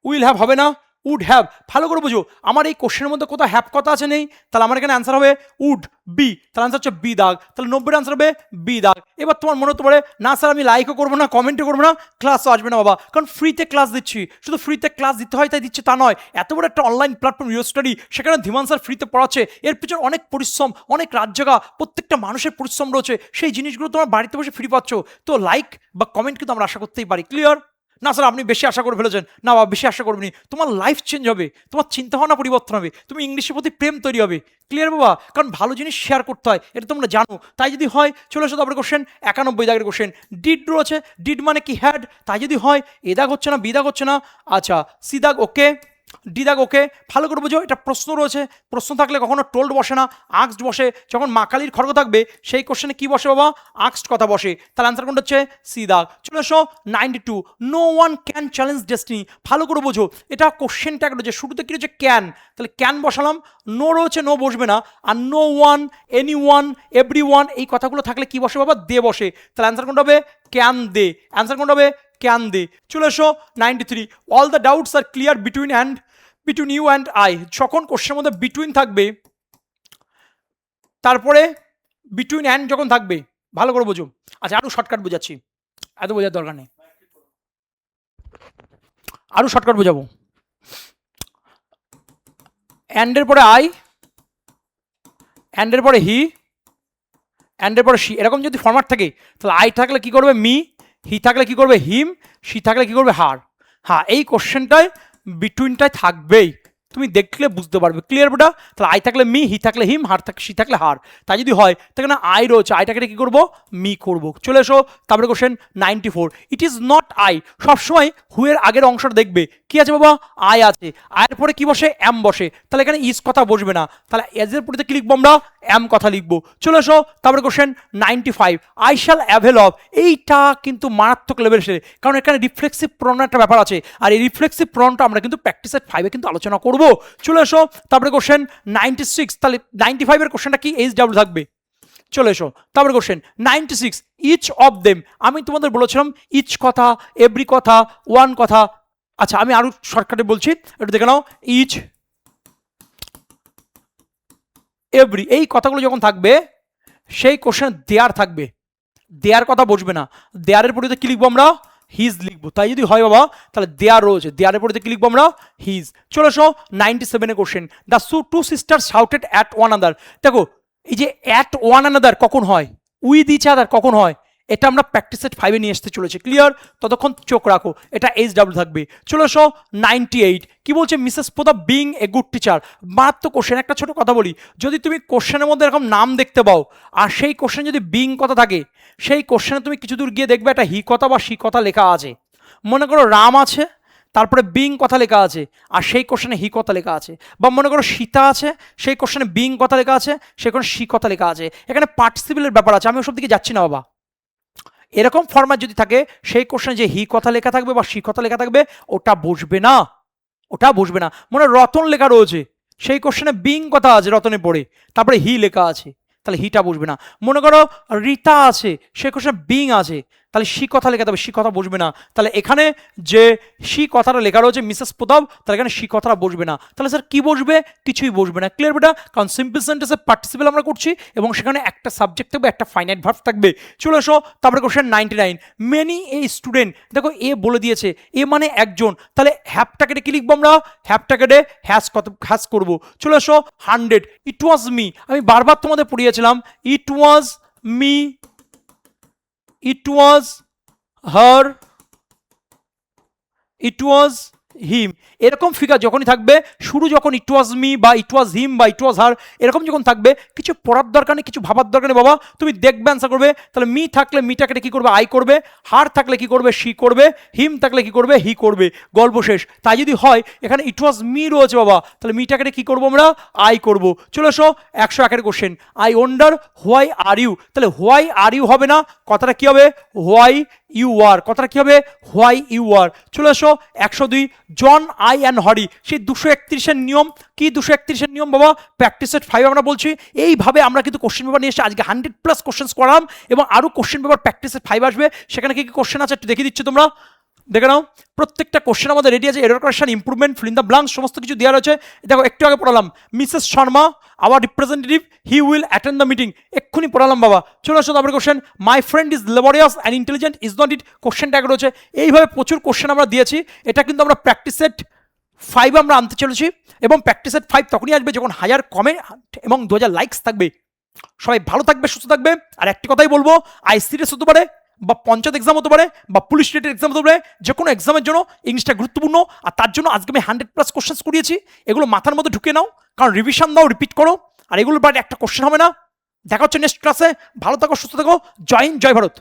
Will have হবে না, উড হ্যাভ। ভালো করে বুঝো, আমার এই কোশ্চেনের মধ্যে কোথাও হ্যাভ কথা আছে? নেই, তাহলে আমার এখানে অ্যান্সার হবে উড বি, তাহলে অ্যান্সার হচ্ছে বি দাগ। তাহলে 90 আনসার হবে বি দাগ। এবার তোমার মনে হতে পারে না স্যার আমি লাইকও করবো না, কমেন্টও করবো না, ক্লাসও আসবে না বাবা, কারণ ফ্রিতে ক্লাস দিচ্ছি। শুধু ফ্রিতে ক্লাস দিতে হয় তাই দিচ্ছে তা নয়, এত বড় একটা অনলাইন প্ল্যাটফর্ম ইউর স্টাডি, সেখানে ধীমান স্যার ফ্রিতে পড়াচ্ছে, এর পিছনে অনেক পরিশ্রম, অনেক রাত জাগা, প্রত্যেকটা মানুষের পরিশ্রম রয়েছে, সেই জিনিসগুলো তোমার বাড়িতে বসে ফ্রি পাচ্ছ। তো লাইক বা কমেন্ট কিন্তু আমরা আশা করতেই পারি। ক্লিয়ার? না স্যার আপনি বেশি আশা করে ফেলেছেন, না বাবা বেশি আশা করবেনি, তোমার লাইফ চেঞ্জ হবে, তোমার চিন্তাভাবনা পরিবর্তন হবে, তুমি ইংলিশের প্রতি প্রেম তৈরি হবে। ক্লিয়ার বাবা? কারণ ভালো জিনিস শেয়ার করতে হয়, এটা তোমরা জানো। তাই যদি হয় চলে আসো তারপরে কোশ্চেন 91 দাগের কোশ্চেন। ডিড রয়েছে, ডিড মানে কি হ্যাড, তাই যদি হয় এ দাগ হচ্ছে না, বি দাগ হচ্ছে না, আচ্ছা সি দাগ ওকে, ডি দাগ ওকে। ভালো করে বুঝো, এটা প্রশ্ন রয়েছে, প্রশ্ন থাকলে কখনো টোল্ড বসে না, আক্সড বসে। যখন মাকালির খড়গ থাকবে সেই কোশ্চেনে কি বসে বাবা? আক্সড কথা বসে। তাহলে অ্যান্সার কোনটা হচ্ছে সি দাগ। চলে এসো 92, no one can challenge destiny. ভালো করে বোঝো, এটা কোশ্চেন ট্যাগ রয়েছে, শুরুতে কি রয়েছে? ক্যান, তাহলে ক্যান বসালাম, নো রয়েছে, নো বসবে না, আর no one, any one, every one, এই কথাগুলো থাকলে কি বসে বাবা? দে বসে। তাহলে অ্যান্সার কোনটা হবে? Can they. অ্যান্সার কোনটা হবে? Can they. চলে এসো 93, all the doubts are clear between you and I. যখন কোশ্চেনের মধ্যে বিটুইন থাকবে, তারপরে বিটুইন অ্যান্ড যখন থাকবে, ভালো করে বোঝো। আচ্ছা আরো শর্টকাট বোঝাচ্ছি, এত বোঝার দরকার নেই, আরো শর্টকাট বোঝাবো। অ্যান্ডের পরে আই, অ্যান্ডের পরে হি, অ্যান্ডের পরে শি, এরকম যদি ফরম্যাট থাকে তাহলে আই থাকলে কি করবে? মি, হি থাকলে কি করবে? হিম, শি থাকলে কি করবে? হার। হ্যাঁ, এই কোশ্চেনটায় বিটুইনটায় থাকবেই, তুমি দেখলে বুঝতে পারবে। ক্লিয়ার বেটা? তাহলে আই থাকলে মি, হি থাকলে হিম, হার থাকলে শি থাকলে হার। তাই যদি হয় তাহলে না আই রয়েছে, আইটাকে কি করবো? মি করবো। চলে এসো তারপরে question 94, it is not I. সবসময় হুয়ের আগের অংশটা দেখবে কি আছে বাবা? আই আছে, আয়ের পরে কি বসে? এম বসে, তাহলে এখানে ইজ কথা বসবে না, তাহলে এজের পরিতে কি লিখবো আমরা? এম কথা লিখবো। চলে এসো তারপরে question 95, I shall avail of. এইটা কিন্তু মারাত্মক লেভেল এসে, কারণ এখানে রিফ্লেক্সিভ প্রণ একটা ব্যাপার আছে, আর এই রিফ্লেক্সিভ প্রণটা আমরা কিন্তু প্র্যাকটিস এট 5-এ কিন্তু আলোচনা করবো। চলে এসো তারপরে কোশ্চেন 96, তাহলে 95 এর কোশ্চেনটা কি? এইচ ডাব্লিউ থাকবে। চলে এসো তারপরে কোশ্চেন 96, ইচ অফ দেম। আমি তোমাদের বলেছিলাম ইচ কথা, এভরি কথা, ওয়ান কথা। আচ্ছা আমি আরো শর্টকাটে বলছি, একটু দেখে নাও। ইচ, এভরি, এই কথাগুলো যখন থাকবে সেই কোশ্চেন দেয়ার থাকবে, দেয়ার কথা বসবে না, দেয়ারের পরিবর্তে কি লিখবো আমরা? হিজ লিখবো। তাই যদি হয় বাবা তাহলে দেয়ার রয়েছে, দেয়ারের পরিবর্তে কি লিখবো আমরা? হিজ। চলে এসো 97 এর question, the two sister shouted at one other. দেখো এই যে অ্যাট ওয়ান আনাদার কখন হয়? উইথ ইচ আদার কখন হয়? এটা আমরা প্র্যাকটিস এট 5-এ নিয়ে আসতে চলেছি। ক্লিয়ার? ততক্ষণ চোখ রাখো, এটা এইচ ডাব্লিউ থাকবে। চলে এসো 98, কি বলছে? Mrs Pratap being a good teacher. মারাত্মক কোশ্চেন। একটা ছোট কথা বলি, যদি তুমি কোশ্চেনের মধ্যে এরকম নাম দেখতে পাও আর সেই কোশ্চেন যদি বিং কথা থাকে, সেই কোশ্চেনে তুমি কিছু দূর গিয়ে দেখবে একটা হি কথা বা শি কথা লেখা আছে। মনে করো রাম আছে, তারপরে বিং কথা লেখা আছে, আর সেই কোশ্চেনে হি কথা লেখা আছে। বা মনে করো সীতা আছে, সেই কোশ্চেনে বিং কথা লেখা আছে, সেখানে শি কথা লেখা আছে। এখানে পার্টিসিপেলের ব্যাপার আছে, আমি ওসব দিকে যাচ্ছি না বাবা। এরকম ফরম্যাট যদি থাকে, সেই কোশ্চেনে যে হি কথা লেখা থাকবে বা শি কথা লেখা থাকবে, ওটা বসবে না, ওটা বসবে না। মনে রতন লেখা রয়েছে, সেই কোশ্চেনে বিং কথা আছে রতনে পড়ে, তারপরে হি লেখা আছে, তাহলে হিটা বসবে না। মনে করো রীতা আছে, সেই কোশ্চেনে বিং আছে, তাহলে শি কথা লেখা যাবে, শি কথা বসবে না। তাহলে এখানে যে শি কথাটা লেখা রয়েছে মিসেস প্রতাপ, তাহলে এখানে শি কথাটা বসবে না। তাহলে স্যার কি বসবে? কিছুই বসবে না। ক্লিয়ার বেটা? কারণ সিম্পল সেন্টেন্সে পার্টিসিপেল আমরা করছি এবং সেখানে একটা সাবজেক্ট থাকবে, একটা ফাইনাইট ভার্ব থাকবে। চলে এসো তারপরে কোশ্চেন 99, মেনি এ স্টুডেন্ট। দেখো এ বলে দিয়েছে, এ মানে একজন, তাহলে হ্যাপটাকে কি লিখবো আমরা? হ্যাপটাকে হ্যাজ করবো। চলে এসো 100, ইট ওয়াজ মি। আমি বারবার তোমাদের পড়িয়েছিলাম, it was me, it was her, it was him. এরকম ফিগার যখনই থাকবে, শুরু যখন ইট ওয়াজ মি বা ইট ওয়াজ হিম বা ইট ওয়াজ হার এরকম যখন থাকবে, কিছু পড়ার দরকার নেই, কিছু ভাবার দরকার নেই বাবা, তুমি দেখবে অ্যান্সার করবে। তাহলে মি থাকলে মিটাকে কি করবে? আই করবে। হার থাকলে কি করবে? শি করবে। হিম থাকলে কি করবে? হি করবে। গল্প শেষ। তাই যদি হয় এখানে ইট ওয়াজ মি রয়েছে বাবা, তাহলে মিটাকে কি করবো আমরা? আই করব। চলে এসো 101 question, I wonder why are you. তাহলে হোয়াই আর ইউ হবে না, কথাটা কি হবে? Why you are. কথাটা কি হবে? Why you are. চলে এসো 102, জন আই অ্যান্ড হরি। সেই 231-এর নিয়ম কি? 231-এর নিয়ম বাবা প্র্যাকটিস এট 5 আমরা বলছি। এইভাবে আমরা কিন্তু কোশ্চেন পেপার নিয়ে এসে আজকে 100+ কোশ্চেন করাম এবং আরও কোশ্চেন পেপার প্র্যাকটিস এট 5 আসবে। সেখানে কি কি কোশ্চেন আছে একটু দেখিয়ে দিচ্ছি, তোমরা দেখে নাও। প্রত্যেকটা কোশ্চেন আমাদের রেডি আছে, error correction, improvement, fill in the blanks সমস্ত কিছু দেওয়া রয়েছে। দেখো একটু আগে পড়ালাম, Mrs Sharma our representative, he will attend the meeting, এক্ষুনি পড়ালাম বাবা। চলে আসো তারপরে question, my friend is laborious and intelligent, is not it, question tag রয়েছে। এইভাবে প্রচুর কোশ্চেন আমরা দিয়েছি। এটা কিন্তু আমরা প্র্যাকটিস সেট 5 আমরা আনতে চলেছি এবং প্র্যাকটিস সেট 5 তখনই আসবে যখন 1000 কমেন্ট এবং 2000 লাইকস থাকবে। সবাই ভালো থাকবে, সুস্থ থাকবে। আর একটি কথাই বলবো, আই সিরিয়াস হতে পারে, বা পঞ্চায়েত এক্সাম হতে পারে বা পুলিশ রেটের এক্সাম হতে পারে, যে কোনো এক্সামের জন্য ইংলিশটা গুরুত্বপূর্ণ। আর তার জন্য আজকে আমি 100+ কোশ্চেন্স করিয়েছি, এগুলো মাথার মধ্যে ঢুকে নাও, কারণ রিভিশন দাও, রিপিট করো, আর এগুলোর বাইরে একটা কোশ্চেন হবে না। দেখা হচ্ছে নেক্সট ক্লাসে। ভালো থাকো, সুস্থ থাকো। জয় হিন্দ, জয় ভারত।